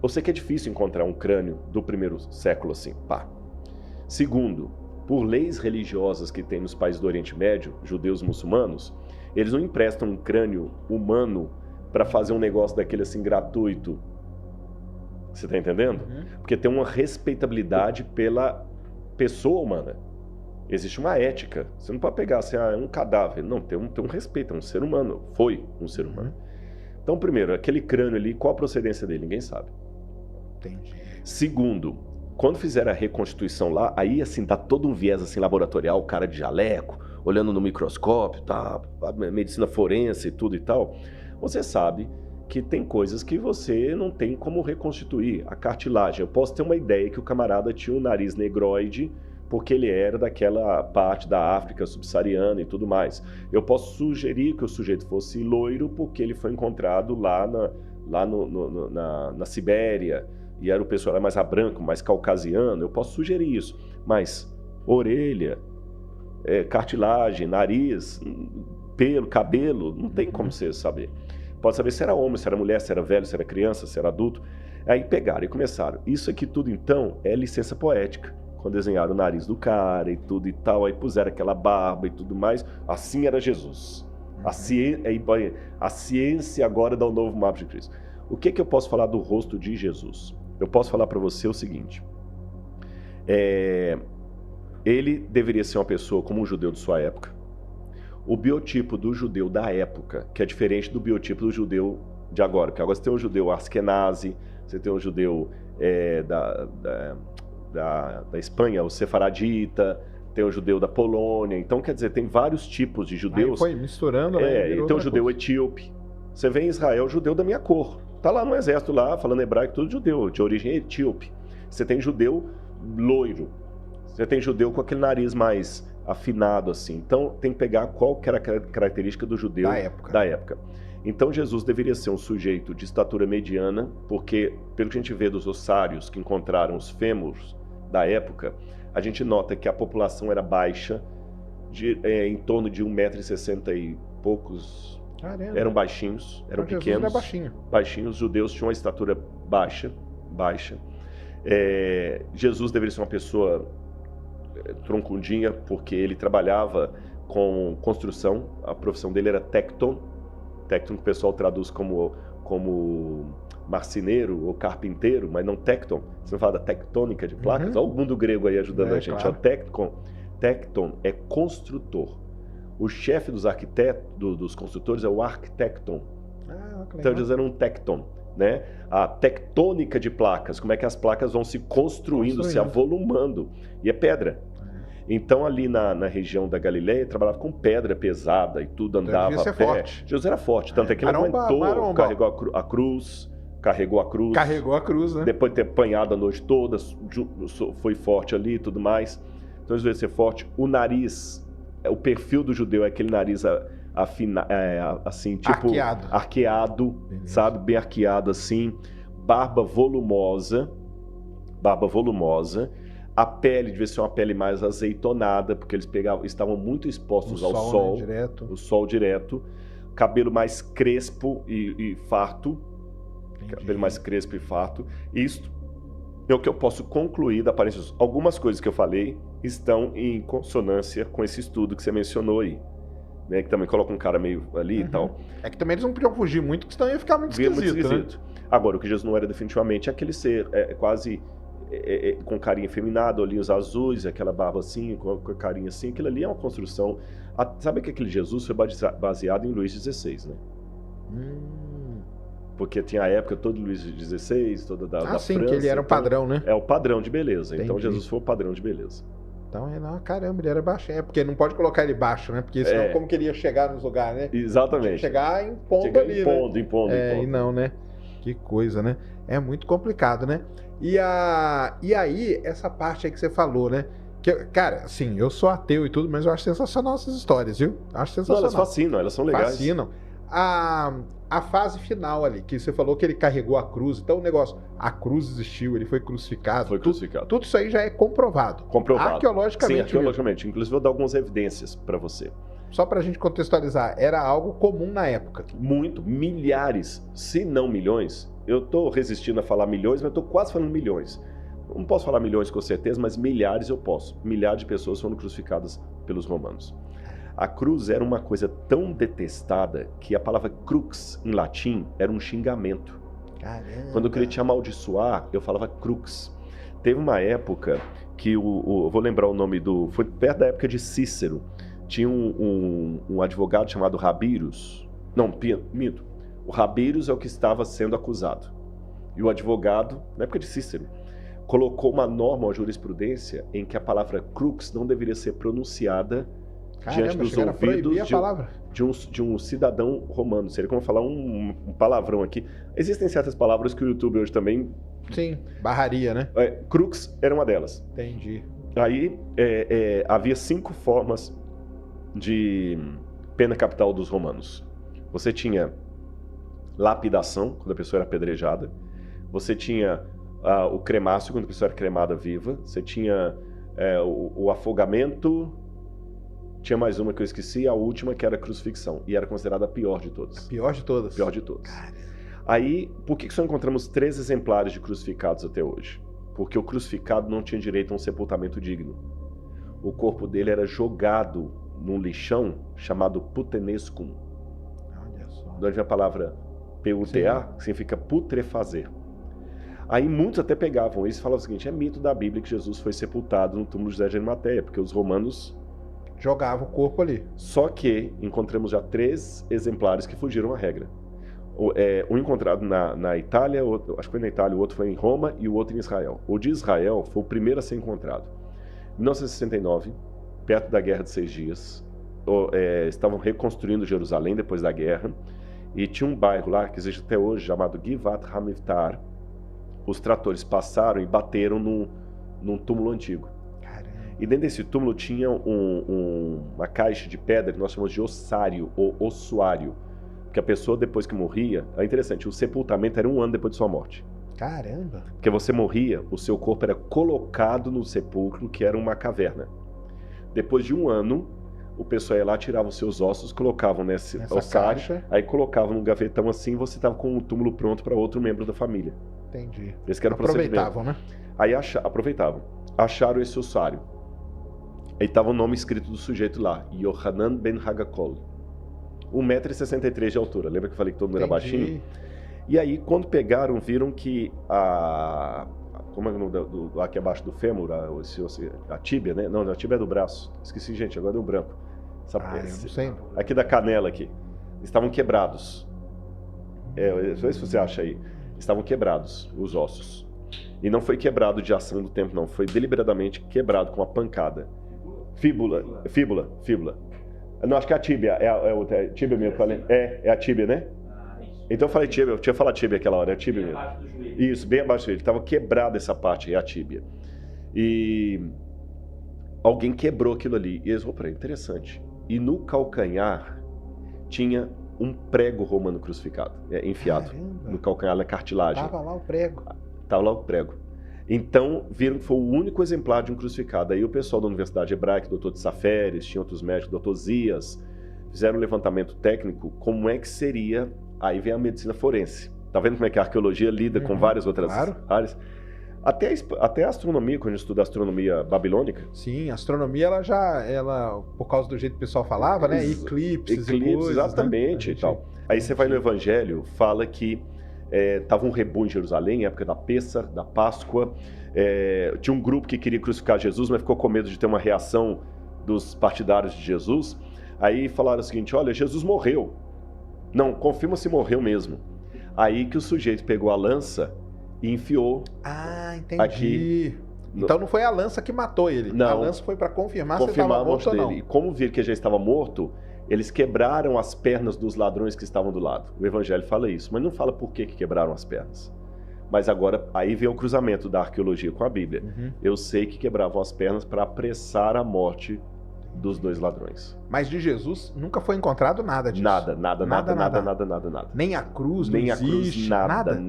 Eu sei que é difícil encontrar um crânio do primeiro século assim, pá. Segundo, por leis religiosas que tem nos países do Oriente Médio, judeus muçulmanos, eles não emprestam um crânio humano para fazer um negócio daquele assim gratuito. Você tá entendendo? Porque tem uma respeitabilidade pela pessoa humana. Existe uma ética. Você não pode pegar assim, um cadáver. Não, tem um respeito, é um ser humano. Foi um ser humano. Então, primeiro, aquele crânio ali, qual a procedência dele? Ninguém sabe. Entendi. Segundo, quando fizeram a reconstituição lá, aí assim, dá todo um viés assim, laboratorial, o cara de jaleco, olhando no microscópio, tá, a medicina forense e tudo e tal. Você sabe que tem coisas que você não tem como reconstituir. A cartilagem, eu posso ter uma ideia que o camarada tinha um nariz negroide, porque ele era daquela parte da África subsaariana e tudo mais. Eu posso sugerir que o sujeito fosse loiro porque ele foi encontrado lá na Sibéria, e era o pessoal mais branco, mais caucasiano. Eu posso sugerir isso, mas orelha, cartilagem, nariz, pelo, cabelo, não tem como você saber. Pode saber se era homem, se era mulher, se era velho, se era criança, se era adulto. Aí pegaram e começaram. Isso aqui tudo, então, é licença poética. Quando desenharam o nariz do cara e tudo e tal, aí puseram aquela barba e tudo mais, assim era Jesus. A ciência agora dá o novo mapa de Cristo. O que eu posso falar do rosto de Jesus? Eu posso falar para você o seguinte, ele deveria ser uma pessoa como um judeu de sua época. O biotipo do judeu da época, que é diferente do biotipo do judeu de agora, porque agora você tem um judeu askenazi, você tem um judeu da Espanha, o sefaradita, tem o judeu da Polônia, então quer dizer, tem vários tipos de judeus. Aí foi misturando, né? E tem o judeu etíope. Você vê em Israel, judeu da minha cor. Tá lá no exército, lá, falando hebraico, tudo judeu, de origem etíope. Você tem judeu loiro. Você tem judeu com aquele nariz mais afinado, assim. Então, tem que pegar qual que era a característica do judeu da época. Então, Jesus deveria ser um sujeito de estatura mediana, porque, pelo que a gente vê dos ossários que encontraram os fêmurs da época, a gente nota que a população era baixa, em torno de 1,60 m e poucos. Caramba. Eram baixinhos, eram pequenos. Baixinhos, os judeus tinham uma estatura baixa. Jesus deveria ser uma pessoa troncudinha, porque ele trabalhava com construção. A profissão dele era tecton. Tecton que o pessoal traduz como marceneiro ou carpinteiro, mas não tecton. Você não fala da tectônica de placas? Olha o mundo grego aí ajudando a gente. Claro. Tecton é construtor. O chefe dos arquitetos, dos construtores, é o arquitecton. Então eles eram um tecton, né? A tectônica de placas, como é que as placas vão se construindo, se avolumando. E é pedra. Então ali na região da Galileia, trabalhava com pedra pesada e tudo andava a pé. Forte. Jesus era forte, tanto é que ele aguentou, carregou a cruz. Carregou a cruz, né? Depois de ter apanhado a noite toda, foi forte ali e tudo mais. Então ele veio ser forte. O nariz, o perfil do judeu é aquele nariz assim, tipo arqueado, sabe? Bem arqueado assim. Barba volumosa. A pele devia ser uma pele mais azeitonada, porque eles estavam muito expostos ao sol. Né? Direto. O sol direto. Cabelo mais crespo e farto. Cabelo mais crespo e farto. Isto é o que eu posso concluir da aparência. Algumas coisas que eu falei estão em consonância com esse estudo que você mencionou aí. Né? Que também coloca um cara meio ali e tal. É que também eles não podiam fugir muito, porque senão ia ficar muito esquisito. Né? Agora, o que Jesus não era definitivamente é aquele ser quase com carinha efeminada, olhinhos azuis, aquela barba assim, com a carinha assim. Aquilo ali é uma construção. Sabe que aquele Jesus foi baseado em Luís XVI, né? Porque tinha a época todo Luís XVI, toda da França. Que ele era o padrão, né? É o padrão de beleza. Entendi. Então Jesus foi o padrão de beleza. Então, caramba, ele era baixo. Porque não pode colocar ele baixo, né? Porque senão como que ele ia chegar nos lugares, né? Exatamente. Chegar impondo ali, impondo. E não, né? Que coisa, né? É muito complicado, né? E aí, essa parte aí que você falou, né? Que, cara, assim, eu sou ateu e tudo, mas eu acho sensacional essas histórias, viu? Acho sensacional. Não, elas fascinam, elas são legais. Fascinam. A fase final ali, que você falou que ele carregou a cruz, então o negócio, a cruz existiu, ele foi crucificado. Tudo isso aí já é comprovado. Arqueologicamente. Sim, arqueologicamente. Inclusive, vou dar algumas evidências para você. Só pra gente contextualizar, era algo comum na época. Muito, milhares, se não milhões. Eu tô resistindo a falar milhões, mas eu tô quase falando milhões. Não posso falar milhões com certeza, mas milhares eu posso. Milhares de pessoas foram crucificadas pelos romanos. A cruz era uma coisa tão detestada que a palavra crux, em latim, era um xingamento. Caramba. Quando eu queria te amaldiçoar, eu falava crux. Teve uma época que eu vou lembrar o nome foi perto da época de Cícero. Tinha um advogado chamado Rabirus. Não, minto. O Rabirus é o que estava sendo acusado. E o advogado, na época de Cícero, colocou uma norma, uma jurisprudência, em que a palavra crux não deveria ser pronunciada diante dos ouvidos de um cidadão romano. Seria como falar um palavrão aqui. Existem certas palavras que o YouTube hoje também... Sim, barraria, né? Crux era uma delas. Entendi. Aí havia 5 formas de pena capital dos romanos. Você tinha lapidação, quando a pessoa era apedrejada. Você tinha o cremácio, quando a pessoa era cremada viva. Você tinha o afogamento. Tinha mais uma que eu esqueci, a última, que era a crucifixão. E era considerada a pior de todas. A pior de todas? Pior de todas. Caramba. Aí, por que só encontramos 3 exemplares de crucificados até hoje? Porque o crucificado não tinha direito a um sepultamento digno. O corpo dele era jogado num lixão chamado putenescum. Olha só. De onde vem a palavra PUTA, que significa putrefazer. Aí muitos até pegavam isso e falavam o seguinte: é mito da Bíblia que Jesus foi sepultado no túmulo de José de Arimateia, porque os romanos jogavam o corpo ali. Só que encontramos já 3 exemplares que fugiram à regra. Um encontrado na Itália, acho que foi na Itália, o outro foi em Roma e o outro em Israel. O de Israel foi o primeiro a ser encontrado. Em 1969, perto da Guerra de 6 Dias, estavam reconstruindo Jerusalém depois da guerra, e tinha um bairro lá, que existe até hoje, chamado Givat HaMivtar. Os tratores passaram e bateram num túmulo antigo. E dentro desse túmulo tinha uma caixa de pedra que nós chamamos de ossário ou ossuário. Que a pessoa, depois que morria... É interessante, o sepultamento era 1 ano depois de sua morte. Caramba! Porque você morria, o seu corpo era colocado no sepulcro, que era uma caverna. Depois de 1 ano, o pessoal ia lá, tirava os seus ossos, colocavam nessa ossário, aí colocavam num gavetão assim, e você estava com o túmulo pronto para outro membro da família. Entendi. Esse que era o procedimento. Aproveitavam, né? Aí aproveitavam. Acharam esse ossário. Aí estava o nome escrito do sujeito lá, Yohanan Ben Hagakol. 1,63 m de altura. Lembra que eu falei que todo mundo era baixinho? E aí, quando pegaram, viram que como é o nome aqui abaixo do fêmur, a tíbia, né? Não, a tíbia é do braço. Esqueci, gente, agora deu branco. Eu não sei. Aqui da canela aqui. Estavam quebrados. Não sei se você acha aí. Estavam quebrados os ossos. E não foi quebrado de ação do tempo, não. Foi deliberadamente quebrado com uma pancada. Fíbula. Não, acho que é a tíbia. É tíbia mesmo. É a tíbia, né? Então eu falei tíbia. Eu tinha falado tíbia aquela hora. É a tíbia mesmo. Isso, bem abaixo do joelho. Estava quebrada essa parte, é a tíbia. E alguém quebrou aquilo ali. E eles falaram, interessante. E no calcanhar tinha um prego romano crucificado, enfiado. Caramba. No calcanhar, na cartilagem. Tava lá o prego. Tava lá o prego. Então, viram que foi o único exemplar de um crucificado. Aí o pessoal da Universidade Hebraica, o Dr. Tsaferes, tinha outros médicos, o Dr. Zias, fizeram um levantamento técnico, como é que seria, aí vem a medicina forense. Tá vendo como é que a arqueologia lida com várias outras áreas? Até a astronomia, quando a gente estuda a astronomia babilônica. Sim, a astronomia, ela por causa do jeito que o pessoal falava, né? Eclipses e coisas, exatamente, né? E tal. Aí você vai no Evangelho, fala que tava um rebu em Jerusalém, época da Pêssar, da Páscoa. Tinha um grupo que queria crucificar Jesus, mas ficou com medo de ter uma reação dos partidários de Jesus. Aí falaram o seguinte, olha, Jesus morreu. Não, confirma se morreu mesmo. Aí que o sujeito pegou a lança e enfiou. Entendi. Aqui. Então não foi a lança que matou ele. Não. A lança foi para confirmar se ele estava morto ou não. E como viram que já estava morto, eles quebraram as pernas dos ladrões que estavam do lado. O Evangelho fala isso, mas não fala por que quebraram as pernas. Mas agora, aí vem o cruzamento da arqueologia com a Bíblia. Eu sei que quebravam as pernas para apressar a morte dos dois ladrões. Mas de Jesus nunca foi encontrado nada disso. Nada. Nem a cruz, nem a cruz, nada.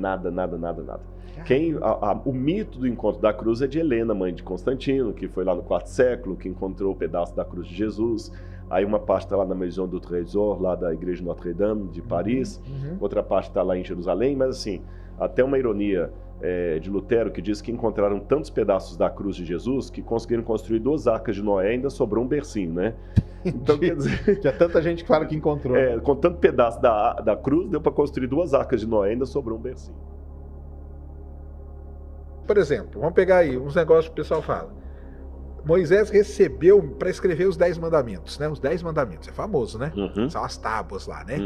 O mito do encontro da cruz é de Helena, mãe de Constantino, que foi lá no IV século, que encontrou o pedaço da cruz de Jesus. Aí uma parte está lá na Maison du Trésor, lá da igreja de Notre-Dame de Paris. Outra parte está lá em Jerusalém, mas assim, até uma ironia de Lutero, que diz que encontraram tantos pedaços da cruz de Jesus que conseguiram construir 2 arcas de Noé e ainda sobrou um bercinho, né? Então, quer dizer, tinha tanta gente que fala que encontrou. Com tanto pedaço da cruz, deu para construir 2 arcas de Noé e ainda sobrou um bercinho. Por exemplo, vamos pegar aí uns negócios que o pessoal fala. Moisés recebeu para escrever os 10 mandamentos, né? Os 10 mandamentos, é famoso, né? São as tábuas lá, né?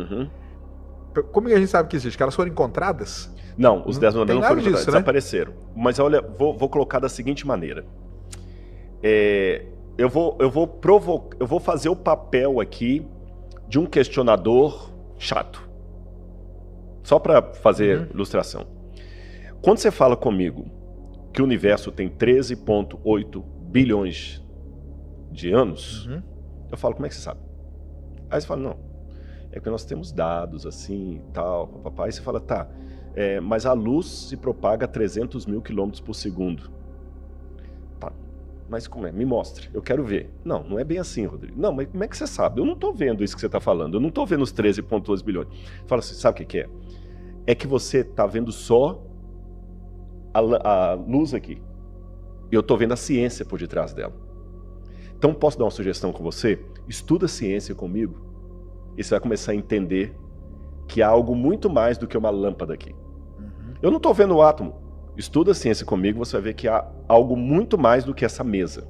Como que a gente sabe que existe? Que elas foram encontradas? Não, os 10 mandamentos não foram encontrados, desapareceram. Mas olha, vou colocar da seguinte maneira. Eu vou fazer o papel aqui de um questionador chato. Só para fazer ilustração. Quando você fala comigo que o universo tem 13,8 bilhões de anos, eu falo, como é que você sabe? Aí você fala, não, é que nós temos dados assim e tal, papai. Aí você fala, tá, mas a luz se propaga a 300 mil quilômetros por segundo. Tá, mas como é? Me mostre, eu quero ver. Não, não é bem assim, Rodrigo. Não, mas como é que você sabe? Eu não tô vendo isso que você tá falando, eu não tô vendo os 13,2 bilhões. Fala assim, sabe o que é? É que você tá vendo só a luz aqui. E eu estou vendo a ciência por detrás dela. Então, posso dar uma sugestão com você? Estuda a ciência comigo e você vai começar a entender que há algo muito mais do que uma lâmpada aqui. Eu não estou vendo o átomo. Estuda a ciência comigo, você vai ver que há algo muito mais do que essa mesa.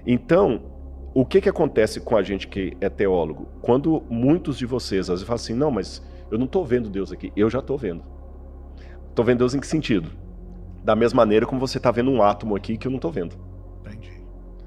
Então, o que acontece com a gente que é teólogo? Quando muitos de vocês às vezes falam assim, não, mas eu não estou vendo Deus aqui. Eu já estou vendo. Estou vendo Deus em que sentido? Da mesma maneira como você está vendo um átomo aqui que eu não estou vendo. Entendi.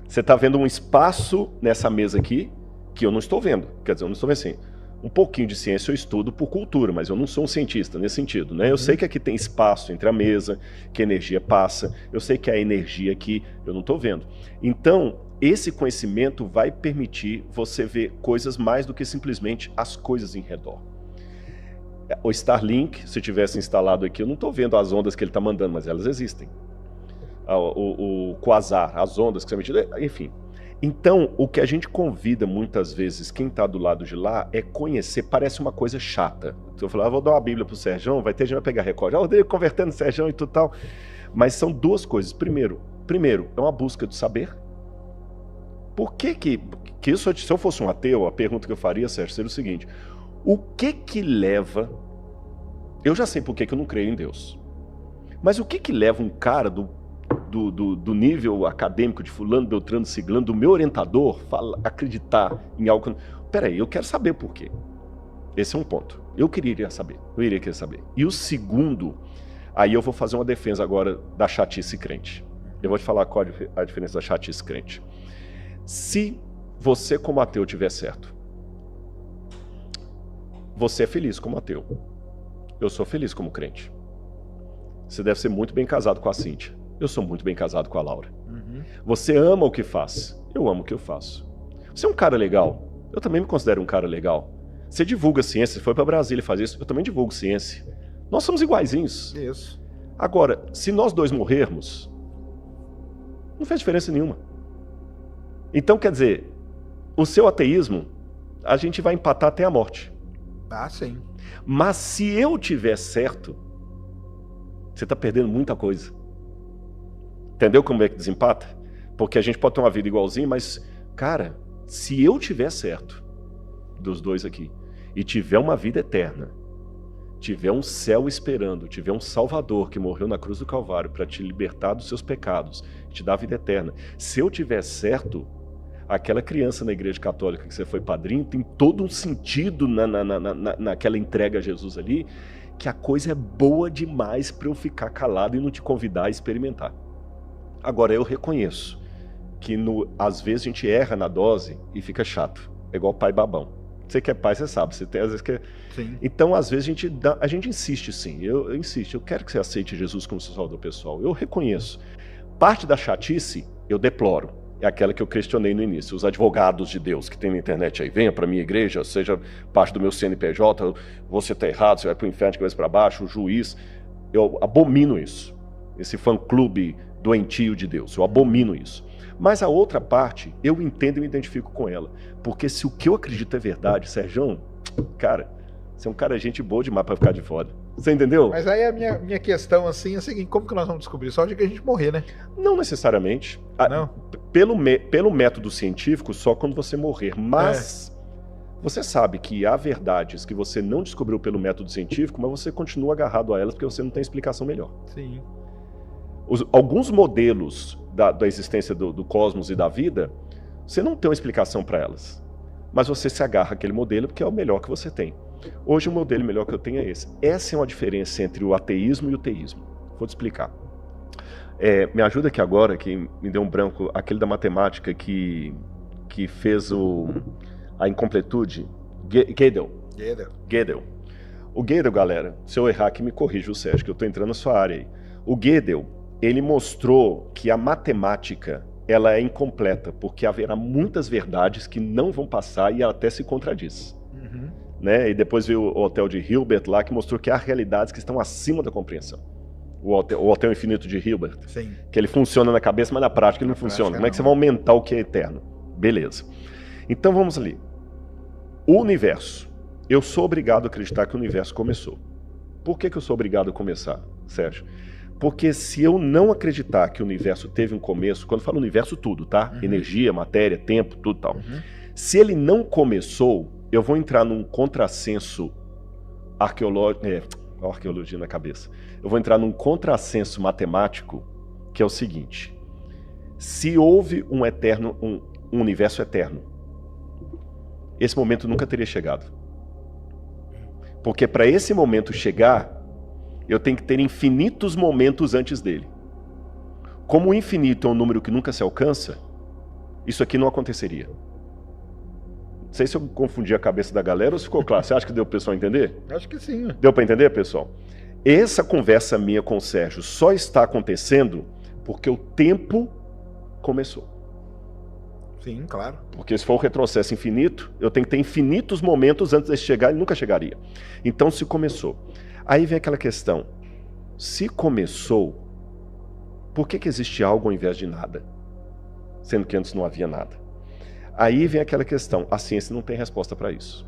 Você está vendo um espaço nessa mesa aqui que eu não estou vendo. Quer dizer, eu não estou vendo assim. Um pouquinho de ciência eu estudo por cultura, mas eu não sou um cientista nesse sentido, né? Eu sei que aqui tem espaço entre a mesa, que a energia passa. Eu sei que a energia aqui eu não estou vendo. Então, esse conhecimento vai permitir você ver coisas mais do que simplesmente as coisas em redor. O Starlink, se tivesse instalado aqui, eu não estou vendo as ondas que ele está mandando, mas elas existem. O quasar, as ondas que são emitidas, enfim. Então, o que a gente convida muitas vezes, quem está do lado de lá, é conhecer, parece uma coisa chata. Então, eu falo, vou dar uma Bíblia pro Serjão, vai ter gente que vai pegar recorde. Rodrigo convertendo o Serjão e tudo tal. Mas são duas coisas. Primeiro, é uma busca do saber. Por que isso, se eu fosse um ateu, a pergunta que eu faria, Sérgio, seria o seguinte: o que leva... Eu já sei por que eu não creio em Deus. Mas o que leva um cara do nível acadêmico de fulano, beltrano, ciclano, do meu orientador, acreditar em algo... Peraí, eu quero saber por quê. Esse é um ponto. Eu iria querer saber. E o segundo, aí eu vou fazer uma defesa agora da chatice crente. Eu vou te falar qual a diferença da chatice crente. Se você como ateu tiver certo, você é feliz como ateu. Eu sou feliz como crente. Você deve ser muito bem casado com a Cíntia. Eu sou muito bem casado com a Laura. Uhum. Você ama o que faz. Eu amo o que eu faço. Você é um cara legal. Eu também me considero um cara legal. Você divulga ciência. Você foi para Brasília fazer isso. Eu também divulgo ciência. Nós somos iguaizinhos. Isso. Agora, se nós dois morrermos, não faz diferença nenhuma. Então, quer dizer, o seu ateísmo, a gente vai empatar até a morte. Ah, sim. Mas se eu tiver certo, você está perdendo muita coisa. Entendeu como é que desempata? Porque a gente pode ter uma vida igualzinha, mas, cara, se eu tiver certo, dos dois aqui, e tiver uma vida eterna, tiver um céu esperando, tiver um Salvador que morreu na cruz do Calvário para te libertar dos seus pecados, te dar a vida eterna, se eu tiver certo, aquela criança na igreja católica que você foi padrinho tem todo um sentido naquela entrega a Jesus ali, que a coisa é boa demais para eu ficar calado e não te convidar a experimentar. Agora, eu reconheço que às vezes a gente erra na dose e fica chato. É igual pai babão. Você que é pai, você sabe. Você tem, às vezes, que... Sim. Então, às vezes, a gente insiste sim. Eu insisto. Eu quero que você aceite Jesus como seu salvador pessoal. Eu reconheço. Parte da chatice, eu deploro. É aquela que eu questionei no início. Os advogados de Deus que tem na internet aí, venha para minha igreja, seja parte do meu CNPJ, você está errado, você vai para o inferno de cabeça para baixo, o juiz. Eu abomino isso. Esse fã-clube doentio de Deus. Eu abomino isso. Mas a outra parte, eu entendo e me identifico com ela. Porque se o que eu acredito é verdade, Sérgio, cara, você é um cara gente boa demais para ficar de fora. Você entendeu? Mas aí a minha questão assim é a seguinte: como que nós vamos descobrir? Só de que a gente morrer, né? Não necessariamente. Não? Pelo método científico, só quando você morrer. Mas você sabe que há verdades que você não descobriu pelo método científico, mas você continua agarrado a elas porque você não tem explicação melhor. Sim. Alguns modelos da existência do cosmos e da vida, você não tem uma explicação para elas. Mas você se agarra àquele modelo porque é o melhor que você tem. Hoje o modelo melhor que eu tenho é esse. Essa é uma diferença entre o ateísmo e o teísmo. Vou te explicar. Me ajuda aqui agora, que me deu um branco, aquele da matemática que fez a incompletude. Gödel. O Gödel, galera, se eu errar aqui me corrija o Sérgio, que eu estou entrando na sua área aí. O Gödel, ele mostrou que a matemática ela é incompleta, porque haverá muitas verdades que não vão passar e ela até se contradiz. Uhum. Né? E depois veio o hotel de Hilbert lá, que mostrou que há realidades que estão acima da compreensão. O hotel infinito de Hilbert. Sim. Que ele funciona na cabeça, mas na prática ele não funciona. Como é que você vai aumentar o que é eterno? Beleza. Então vamos ali. O universo. Eu sou obrigado a acreditar que o universo começou. Por que eu sou obrigado a começar, Sérgio? Porque se eu não acreditar que o universo teve um começo, quando eu falo universo, tudo, tá? Uhum. Energia, matéria, tempo, tudo tal. Uhum. Se ele não começou, eu vou entrar num contrassenso arqueológico, arqueologia na cabeça. Eu vou entrar num contrassenso matemático, que é o seguinte: se houve um universo eterno, esse momento nunca teria chegado. Porque para esse momento chegar, eu tenho que ter infinitos momentos antes dele. Como o infinito é um número que nunca se alcança, isso aqui não aconteceria. Não sei se eu confundi a cabeça da galera ou se ficou claro. Você acha que deu para o pessoal entender? Acho que sim. Deu para entender, pessoal? Essa conversa minha com o Sérgio só está acontecendo porque o tempo começou. Sim, claro. Porque se for um retrocesso infinito, eu tenho que ter infinitos momentos antes de chegar e nunca chegaria. Então, se começou. Aí vem aquela questão: se começou, por que existe algo ao invés de nada? Sendo que antes não havia nada. Aí vem aquela questão: a ciência não tem resposta para isso.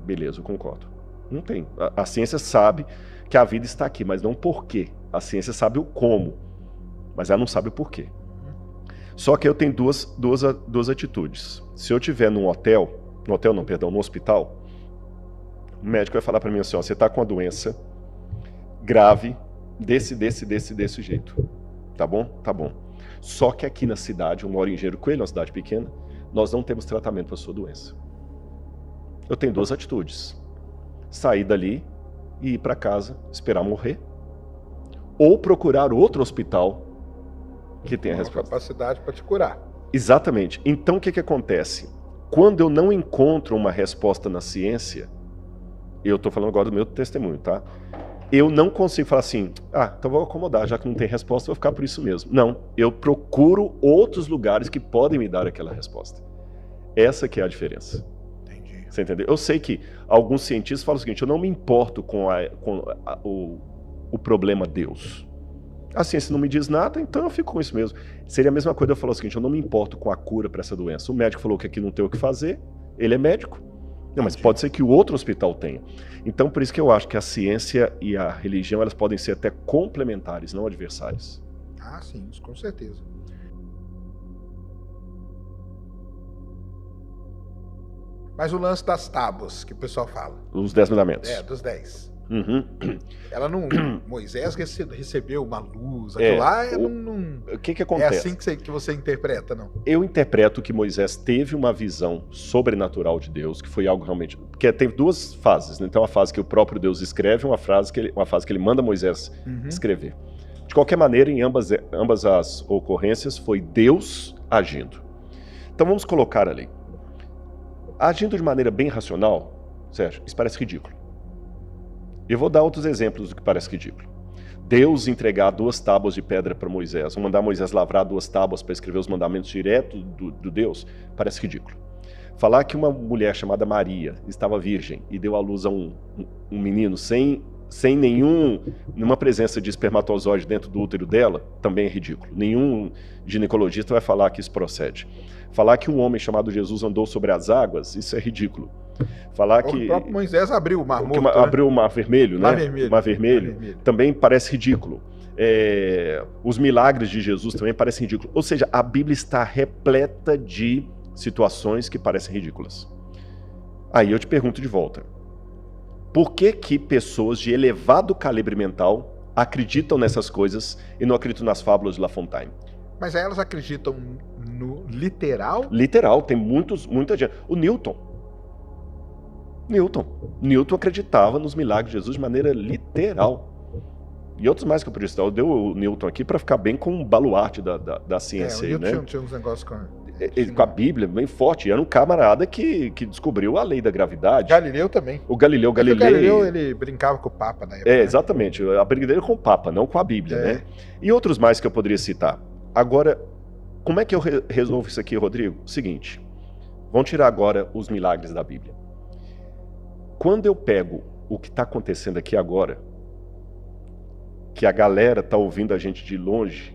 Beleza, eu concordo. Não tem. A ciência sabe que a vida está aqui, mas não o porquê. A ciência sabe o como, mas ela não sabe o porquê. Só que eu tenho duas atitudes. Se eu estiver no hospital, o médico vai falar para mim assim, ó, você está com uma doença grave desse jeito. Tá bom? Tá bom. Só que aqui na cidade, eu moro em Engenheiro Coelho, uma cidade pequena, nós não temos tratamento para a sua doença. Eu tenho duas atitudes. Sair dali e ir para casa, esperar morrer, ou procurar outro hospital que tenha resposta. Capacidade para te curar. Exatamente. Então o que acontece? Quando eu não encontro uma resposta na ciência, eu estou falando agora do meu testemunho, tá? Eu não consigo falar assim, então vou acomodar, já que não tem resposta, vou ficar por isso mesmo. Não, eu procuro outros lugares que podem me dar aquela resposta. Essa que é a diferença. Entendi. Você entendeu? Eu sei que alguns cientistas falam o seguinte, eu não me importo com o problema Deus. A ciência não me diz nada, então eu fico com isso mesmo. Seria a mesma coisa eu falar o seguinte, eu não me importo com a cura para essa doença. O médico falou que aqui não tem o que fazer, ele é médico. Não, mas pode ser que o outro hospital tenha. Então, por isso que eu acho que a ciência e a religião, elas podem ser até complementares, não adversárias. Ah, sim, isso com certeza. Mas o lance das tábuas, que o pessoal fala. Os 10 mandamentos. Dos 10. Uhum. Ela não... Moisés recebeu uma luz, aquilo lá o que acontece? É assim que você interpreta, não? Eu interpreto que Moisés teve uma visão sobrenatural de Deus, que foi algo realmente... Porque tem duas fases, né? Então uma fase que o próprio Deus escreve, uma fase que ele manda Moisés escrever. De qualquer maneira, em ambas as ocorrências, foi Deus agindo. Então vamos colocar ali. Agindo de maneira bem racional, Sérgio, isso parece ridículo. Eu vou dar outros exemplos do que parece ridículo. Deus entregar 2 tábuas de pedra para Moisés, ou mandar Moisés lavrar 2 tábuas para escrever os mandamentos direto do Deus, parece ridículo. Falar que uma mulher chamada estava virgem e deu à luz a um menino sem nenhuma presença de espermatozoide dentro do útero dela, também é ridículo. Nenhum ginecologista vai falar que isso procede. Falar que um homem chamado Jesus andou sobre as águas, isso é ridículo. Falar que o próprio Moisés abriu o Mar Morto, abriu o Mar Vermelho, né? Mar Vermelho. Também parece ridículo. Os milagres de Jesus também parecem ridículos. Ou seja, a Bíblia está repleta de situações que parecem ridículas. Aí eu te pergunto de volta. Por que pessoas de elevado calibre mental acreditam nessas coisas e não acreditam nas fábulas de La Fontaine? Mas aí elas acreditam no literal? Literal, tem muita gente. O Newton acreditava nos milagres de Jesus de maneira literal. E outros mais que eu podia citar. Eu dei o Newton aqui para ficar bem com um baluarte da ciência. O Newton né? tinha uns negócios com a Bíblia, bem forte. Era um camarada que descobriu a lei da gravidade. Galileu também. O Galileu, ele brincava com o Papa na época. Exatamente. A briga dele com o Papa, não com a Bíblia. Né? E outros mais que eu poderia citar. Agora, como é que eu resolvo isso aqui, Rodrigo? Seguinte, vamos tirar agora os milagres da Bíblia. Quando eu pego o que está acontecendo aqui agora, que a galera está ouvindo a gente de longe,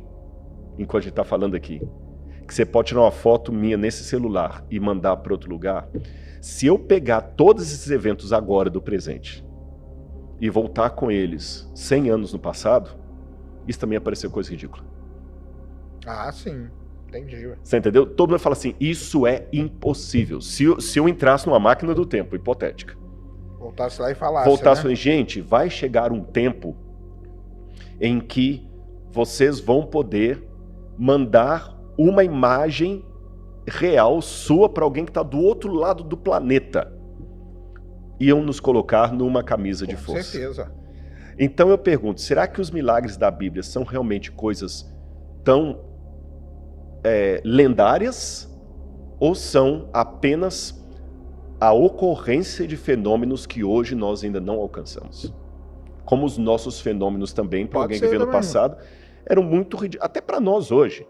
enquanto a gente está falando aqui, que você pode tirar uma foto minha nesse celular e mandar para outro lugar, se eu pegar todos esses eventos agora do presente e voltar com eles 100 anos no passado, isso também apareceu coisa ridícula. Ah, sim. Entendi. Você entendeu? Todo mundo fala assim, isso é impossível. Se eu entrasse numa máquina do tempo, hipotética, voltasse lá e falasse, né? Gente, vai chegar um tempo em que vocês vão poder mandar uma imagem real sua para alguém que está do outro lado do planeta. Iam nos colocar numa camisa de força. Com certeza. Então eu pergunto, será que os milagres da Bíblia são realmente coisas tão lendárias ou são apenas a ocorrência de fenômenos que hoje nós ainda não alcançamos? Como os nossos fenômenos também, para alguém que veio no passado, eram muito ridículos, até para nós hoje.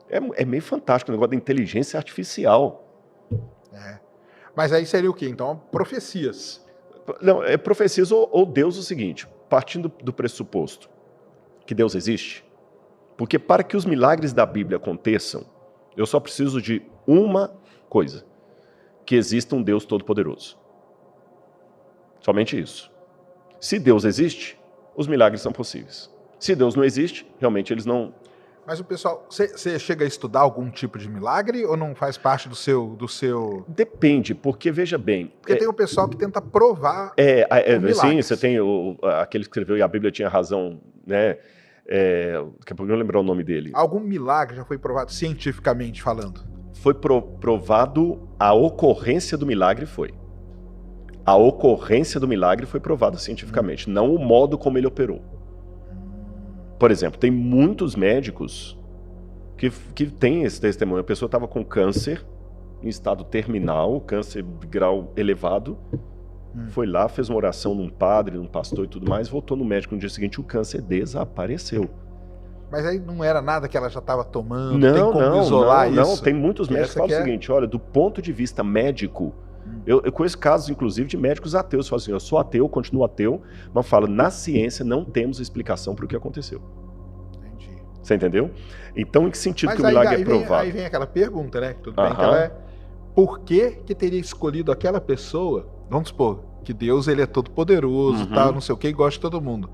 É meio fantástico o negócio da inteligência artificial. Mas aí seria o quê? Então, profecias. Não, profecias ou Deus o seguinte, partindo do pressuposto que Deus existe, porque para que os milagres da Bíblia aconteçam, eu só preciso de uma coisa, que exista um Deus todo-poderoso. Somente isso. Se Deus existe, os milagres são possíveis. Se Deus não existe, realmente eles não Mas o pessoal, você chega a estudar algum tipo de milagre ou não faz parte do seu... Depende, porque veja bem... Porque tem o pessoal que tenta provar sim, você tem aquele que escreveu e a Bíblia tinha razão, né? Daqui a pouco eu não lembrar o nome dele. Algum milagre já foi provado cientificamente falando? Foi provado, a ocorrência do milagre foi. A ocorrência do milagre foi provada cientificamente, não o modo como ele operou. Por exemplo, tem muitos médicos que têm esse testemunho. A pessoa estava com câncer, em estado terminal, câncer de grau elevado, foi lá, fez uma oração num padre, num pastor e tudo mais, voltou no médico no dia seguinte, o câncer desapareceu. Mas aí não era nada que ela já estava tomando, tem como isolar isso? Não, tem muitos médicos que falam o seguinte, olha, do ponto de vista médico, eu conheço casos, inclusive, de médicos ateus que falam assim, eu sou ateu, continuo ateu, mas fala, na ciência não temos explicação para o que aconteceu. Entendi. Você entendeu? Então, em que sentido que o milagre é provado? Aí vem aquela pergunta, né? Tudo bem que ela por que teria escolhido aquela pessoa? Vamos supor que Deus ele é todo poderoso, tal, não sei o que, e gosta de todo mundo.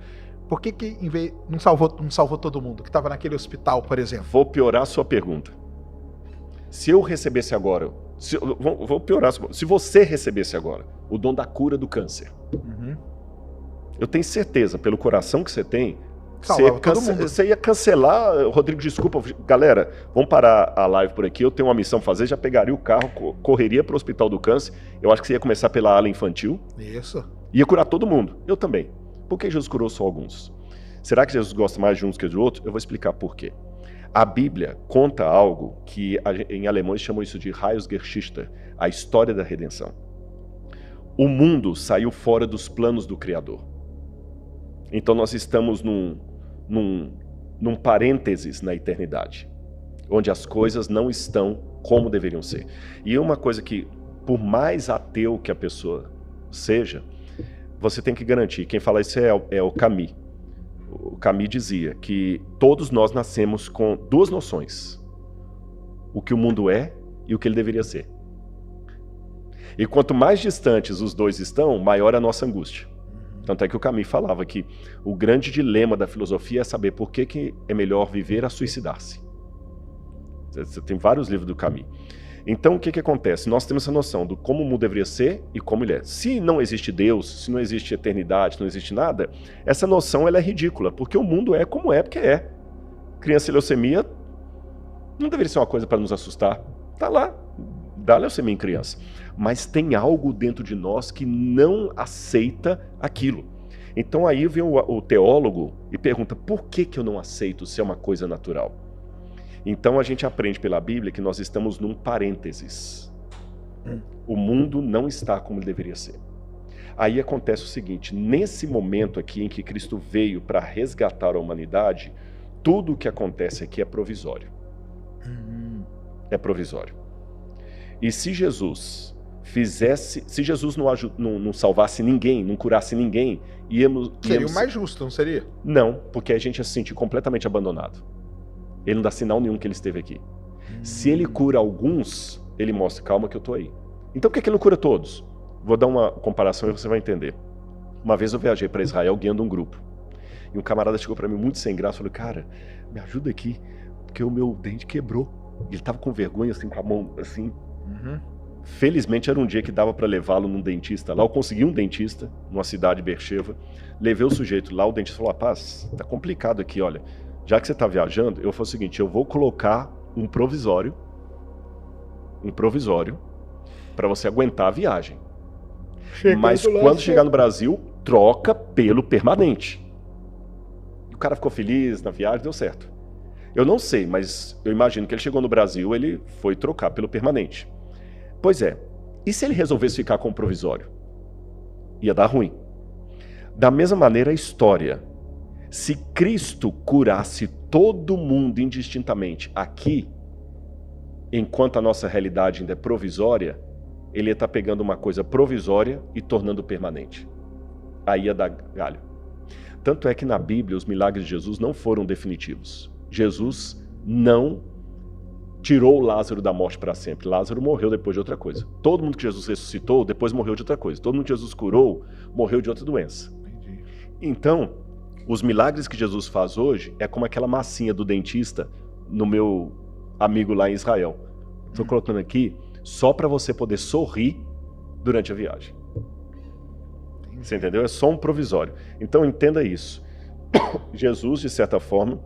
Por que em vez não salvou todo mundo que estava naquele hospital, por exemplo? Vou piorar a sua pergunta. Se eu recebesse agora, vou piorar. Se você recebesse agora o dom da cura do câncer, eu tenho certeza, pelo coração que você tem, você ia cancelar. Rodrigo, desculpa, galera, vamos parar a live por aqui, eu tenho uma missão a fazer, já pegaria o carro, correria para o Hospital do Câncer, eu acho que você ia começar pela ala infantil. Isso. Ia curar todo mundo, eu também. Por que Jesus curou só alguns? Será que Jesus gosta mais de uns que de outros? Eu vou explicar por quê. A Bíblia conta algo que em alemão eles chamam isso de Heilsgeschichte, a história da redenção. O mundo saiu fora dos planos do Criador. Então nós estamos num parênteses na eternidade, onde as coisas não estão como deveriam ser. E uma coisa que, por mais ateu que a pessoa seja, você tem que garantir. Quem fala isso é o Camus. O Camus dizia que todos nós nascemos com duas noções: o que o mundo é e o que ele deveria ser. E quanto mais distantes os dois estão, maior é a nossa angústia. Tanto é que o Camus falava que o grande dilema da filosofia é saber por que é melhor viver a suicidar-se. Você tem vários livros do Camus. Então, o que acontece? Nós temos essa noção do como o mundo deveria ser e como ele é. Se não existe Deus, se não existe eternidade, se não existe nada, essa noção ela é ridícula, porque o mundo é como é, porque é. Criança e leucemia não deveria ser uma coisa para nos assustar. Tá lá, dá leucemia em criança. Mas tem algo dentro de nós que não aceita aquilo. Então aí vem o teólogo e pergunta, por que eu não aceito se é uma coisa natural? Então a gente aprende pela Bíblia que nós estamos num parênteses. O mundo não está como ele deveria ser. Aí acontece o seguinte, nesse momento aqui em que Cristo veio para resgatar a humanidade, tudo o que acontece aqui é provisório. É provisório. E se Jesus não salvasse ninguém, não curasse ninguém, seria o mais justo, não seria? Não, porque a gente ia se sentir completamente abandonado. Ele não dá sinal nenhum que ele esteve aqui. Se ele cura alguns, ele mostra, calma que eu tô aí. Então por que ele não cura todos? Vou dar uma comparação e você vai entender. Uma vez eu viajei para Israel guiando um grupo. E um camarada chegou para mim muito sem graça e falou, cara, me ajuda aqui, porque o meu dente quebrou. Ele tava com vergonha, assim, com a mão, assim. Felizmente era um dia que dava para levá-lo num dentista lá. Eu consegui um dentista, numa cidade de Beersheba. Levei o sujeito lá, o dentista falou, rapaz, tá complicado aqui, olha. Já que você está viajando, eu falei o seguinte, eu vou colocar um provisório para você aguentar a viagem. Mas quando chegar no Brasil, troca pelo permanente. O cara ficou feliz na viagem, deu certo. Eu não sei, mas eu imagino que ele chegou no Brasil, ele foi trocar pelo permanente. Pois é, e se ele resolvesse ficar com o provisório? Ia dar ruim. Da mesma maneira, a história. Se Cristo curasse todo mundo indistintamente aqui, enquanto a nossa realidade ainda é provisória, ele ia estar pegando uma coisa provisória e tornando permanente. Aí ia dar galho. Tanto é que na Bíblia os milagres de Jesus não foram definitivos. Jesus não tirou Lázaro da morte para sempre. Lázaro morreu depois de outra coisa. Todo mundo que Jesus ressuscitou, depois morreu de outra coisa. Todo mundo que Jesus curou, morreu de outra doença. Então, os milagres que Jesus faz hoje é como aquela massinha do dentista no meu amigo lá em Israel. Estou colocando aqui só para você poder sorrir durante a viagem. Você entendeu? É só um provisório. Então entenda isso. Jesus, de certa forma,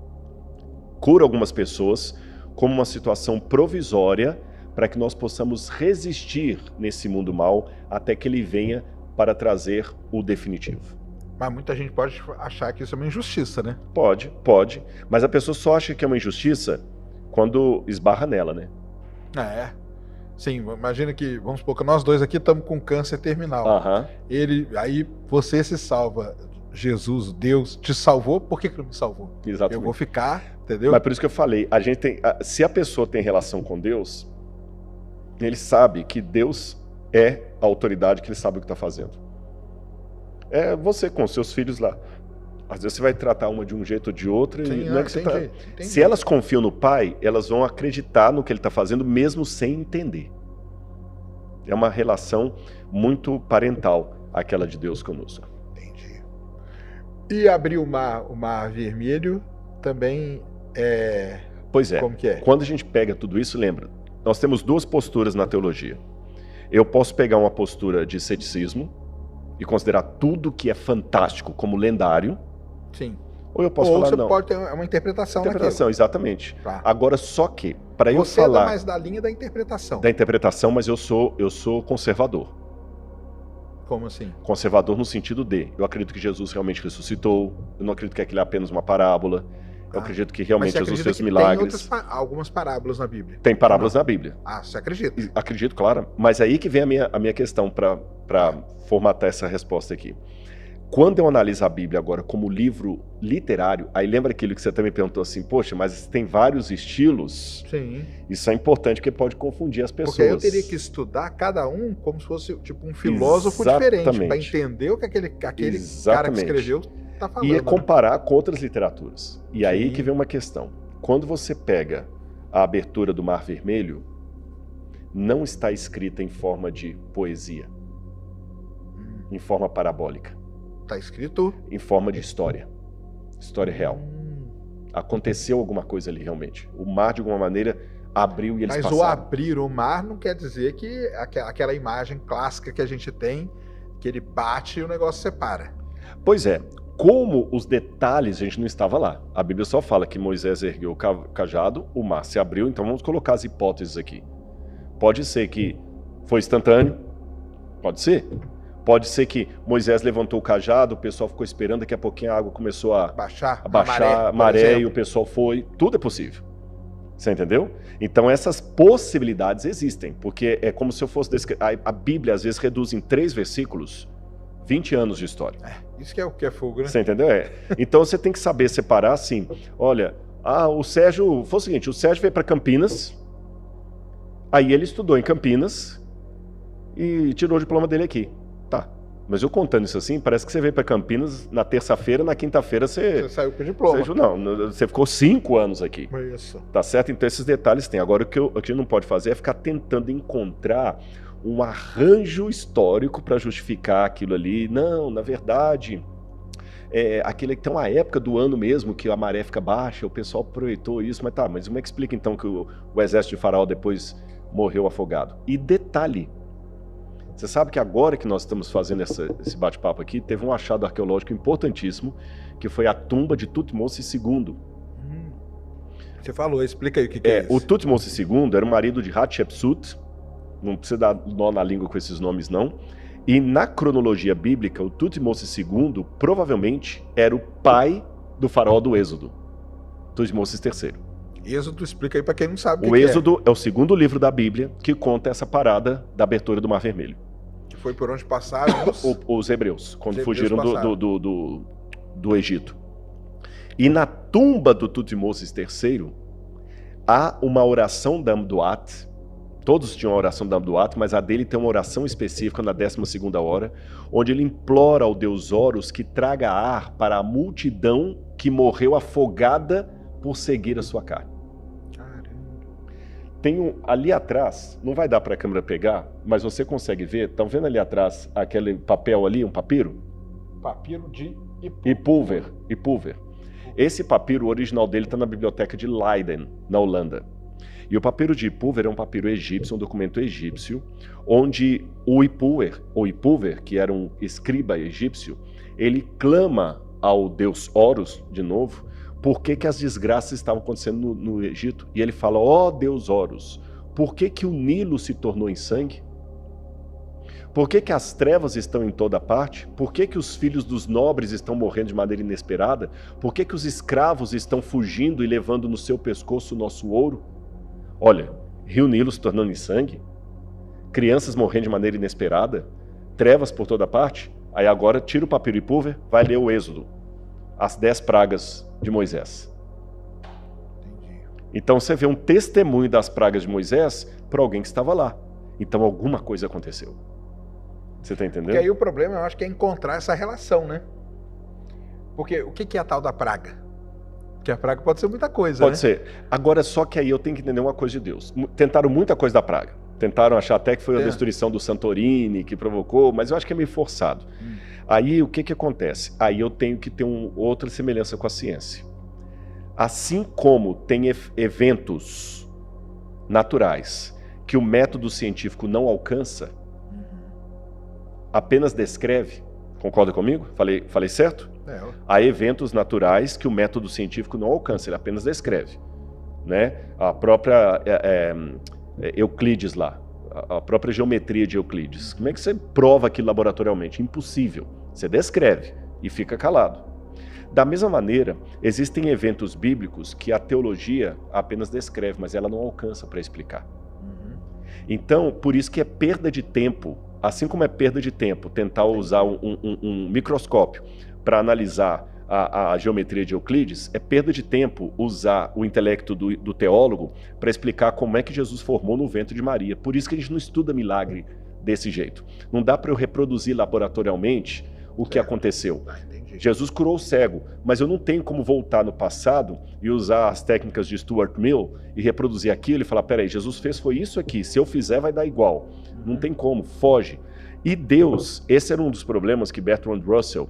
cura algumas pessoas como uma situação provisória para que nós possamos resistir nesse mundo mal até que ele venha para trazer o definitivo. Mas muita gente pode achar que isso é uma injustiça, né? Pode. Mas a pessoa só acha que é uma injustiça quando esbarra nela, né? É. Sim, imagina que, vamos supor que nós dois aqui estamos com câncer terminal. Aí você se salva. Jesus, Deus, te salvou, por que não me salvou? Exatamente. Eu vou ficar, entendeu? Mas por isso que eu falei, se a pessoa tem relação com Deus, ele sabe que Deus é a autoridade, que ele sabe o que está fazendo. É você com seus filhos lá. Às vezes você vai tratar uma de um jeito ou de outro. Sim, não é que você Se elas confiam no pai, elas vão acreditar no que ele está fazendo, mesmo sem entender. É uma relação muito parental, aquela de Deus conosco. Entendi. E abrir o mar vermelho também é... Pois é. Como que é? Quando a gente pega tudo isso, lembra, nós temos duas posturas na teologia. Eu posso pegar uma postura de ceticismo e considerar tudo que é fantástico como lendário. Sim. Ou eu posso falar, não. Ou você pode ter uma interpretação naquilo. Exatamente. Tá. Agora, só que, para eu falar... Você é mais da linha da interpretação. Da interpretação, mas eu sou conservador. Como assim? Conservador no sentido de, eu acredito que Jesus realmente ressuscitou, eu não acredito que aquilo é apenas uma parábola, eu acredito que realmente Jesus fez milagres. Tem algumas parábolas na Bíblia. Tem parábolas na Bíblia. Ah, você acredita? Acredito, claro. Mas aí que vem a minha questão para formatar essa resposta aqui. Quando eu analiso a Bíblia agora como livro literário, aí lembra aquilo que você também perguntou assim, poxa, mas tem vários estilos? Sim. Isso é importante porque pode confundir as pessoas. Porque eu teria que estudar cada um como se fosse tipo um filósofo diferente, para entender o que aquele cara que escreveu está falando. E comparar com outras literaturas. E aí que vem uma questão. Quando você pega a abertura do Mar Vermelho, não está escrita em forma de poesia, em forma parabólica. Está escrito? Em forma de história. História real. Aconteceu alguma coisa ali realmente. O mar, de alguma maneira, abriu e eles passaram. Mas o abrir o mar não quer dizer que aquela imagem clássica que a gente tem, que ele bate e o negócio separa. Pois é. Como os detalhes, a gente não estava lá. A Bíblia só fala que Moisés ergueu o cajado, o mar se abriu, então vamos colocar as hipóteses aqui. Pode ser que foi instantâneo, pode ser. Pode ser que Moisés levantou o cajado, o pessoal ficou esperando, daqui a pouquinho a água começou a baixar a maré e o pessoal foi. Tudo é possível. Você entendeu? Então essas possibilidades existem, porque é como se eu fosse... A Bíblia às vezes reduz em 3 versículos 20 anos de história. Isso que é o que é fogo, né? Você entendeu? Então você tem que saber separar assim, olha, o Sérgio... Foi o seguinte, o Sérgio veio para Campinas, aí ele estudou em Campinas e tirou o diploma dele aqui. Tá, mas eu contando isso assim, parece que você veio para Campinas na terça-feira, na quinta-feira você saiu com o diploma. Você ficou 5 anos aqui. Isso. Tá certo? Então esses detalhes tem. Agora o que a gente não pode fazer é ficar tentando encontrar um arranjo histórico para justificar aquilo ali. Não, na verdade, aquele que tem uma época do ano mesmo que a maré fica baixa, o pessoal aproveitou isso, mas tá, mas como é que explica então que o exército de Faraó depois morreu afogado? E detalhe, você sabe que agora que nós estamos fazendo esse bate-papo aqui, teve um achado arqueológico importantíssimo, que foi a tumba de Tutmose II. Você falou, explica aí o que é isso. O Tutmose II era o marido de Hatshepsut, não precisa dar nó na língua com esses nomes não, e na cronologia bíblica, o Tutmose II provavelmente era o pai do faraó do Êxodo, Tutmose III. Êxodo, explica aí para quem não sabe o que Êxodo é o segundo livro da Bíblia que conta essa parada da abertura do Mar Vermelho. Foi por onde passaram os hebreus, quando fugiram do Egito. E na tumba do Tutmose III, há uma oração da Amduat. Todos tinham a oração da Amduat, mas a dele tem uma oração específica na 12ª hora, onde ele implora ao deus Horus que traga ar para a multidão que morreu afogada por seguir a sua carne. Tem ali atrás, não vai dar para a câmera pegar, mas você consegue ver, estão vendo ali atrás aquele papel ali, um papiro? Papiro de Ipulver. Esse papiro, o original dele está na biblioteca de Leiden, na Holanda. E o papiro de Ipulver é um papiro egípcio, um documento egípcio, onde o Ipulver, que era um escriba egípcio, ele clama ao deus Horus, de novo, por que as desgraças estavam acontecendo no Egito. E ele fala, ó deus Horus, por que o Nilo se tornou em sangue? Por que as trevas estão em toda parte? Por que os filhos dos nobres estão morrendo de maneira inesperada? Por que os escravos estão fugindo e levando no seu pescoço o nosso ouro? Olha, Rio Nilo se tornando em sangue, crianças morrendo de maneira inesperada, trevas por toda parte. Aí agora tira o papiro Ipulver, vai ler o Êxodo, as 10 pragas de Moisés. Entendi. Então você vê um testemunho das pragas de Moisés para alguém que estava lá. Então alguma coisa aconteceu. Você está entendendo? Porque aí o problema, eu acho que é encontrar essa relação, né? Porque o que é a tal da praga? Porque a praga pode ser muita coisa, Pode ser. Agora, só que aí eu tenho que entender uma coisa de Deus. Tentaram muita coisa da praga. Tentaram achar até que foi a destruição do Santorini que provocou, mas eu acho que é meio forçado. Aí o que acontece? Aí eu tenho que ter outra semelhança com a ciência. Assim como tem eventos naturais que o método científico não alcança, apenas descreve, concorda comigo? Falei certo? Há eventos naturais que o método científico não alcança, ele apenas descreve. Né? A própria Euclides lá, a própria geometria de Euclides. Como é que você prova aquilo laboratorialmente? Impossível. Você descreve e fica calado. Da mesma maneira, existem eventos bíblicos que a teologia apenas descreve, mas ela não alcança para explicar. Então, por isso que é perda de tempo, assim como é perda de tempo tentar usar um microscópio para analisar a geometria de Euclides, é perda de tempo usar o intelecto do teólogo para explicar como é que Jesus formou no ventre de Maria. Por isso que a gente não estuda milagre desse jeito. Não dá para eu reproduzir laboratorialmente o que aconteceu. Jesus curou o cego, mas eu não tenho como voltar no passado e usar as técnicas de Stuart Mill e reproduzir aquilo e falar, peraí, Jesus fez foi isso aqui, se eu fizer vai dar igual. Não tem como, foge. E Deus, esse era um dos problemas que Bertrand Russell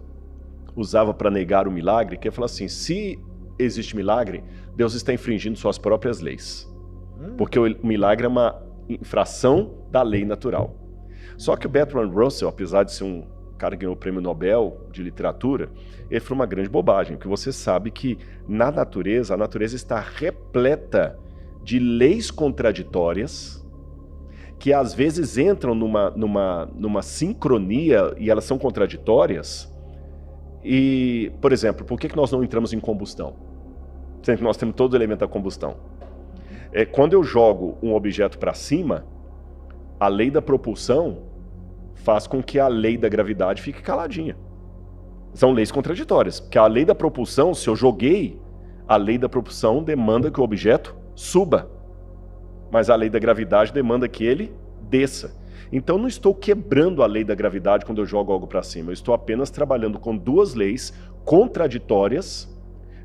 usava para negar o milagre, que é falar assim, se existe milagre, Deus está infringindo suas próprias leis. Porque o milagre é uma infração da lei natural. Só que o Bertrand Russell, apesar de ser um cara que ganhou o prêmio Nobel de literatura, ele foi uma grande bobagem, porque você sabe que na natureza, a natureza está repleta de leis contraditórias que às vezes entram numa sincronia e elas são contraditórias. E, por exemplo, por que nós não entramos em combustão? Sendo que nós temos todo o elemento da combustão. Quando eu jogo um objeto para cima, a lei da propulsão faz com que a lei da gravidade fique caladinha. São leis contraditórias, porque a lei da propulsão, se eu joguei, a lei da propulsão demanda que o objeto suba, mas a lei da gravidade demanda que ele desça. Então eu não estou quebrando a lei da gravidade quando eu jogo algo para cima, eu estou apenas trabalhando com duas leis contraditórias,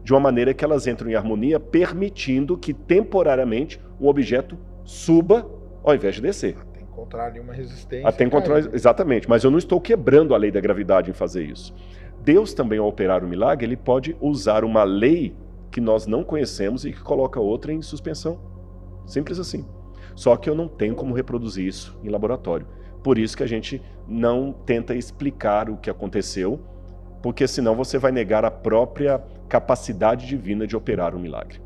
de uma maneira que elas entram em harmonia, permitindo que temporariamente o objeto suba ao invés de descer. Encontrar ali uma resistência. Até encontrar, exatamente, mas eu não estou quebrando a lei da gravidade em fazer isso. Deus também, ao operar o milagre, ele pode usar uma lei que nós não conhecemos e que coloca outra em suspensão. Simples assim. Só que eu não tenho como reproduzir isso em laboratório. Por isso que a gente não tenta explicar o que aconteceu, porque senão você vai negar a própria capacidade divina de operar o milagre.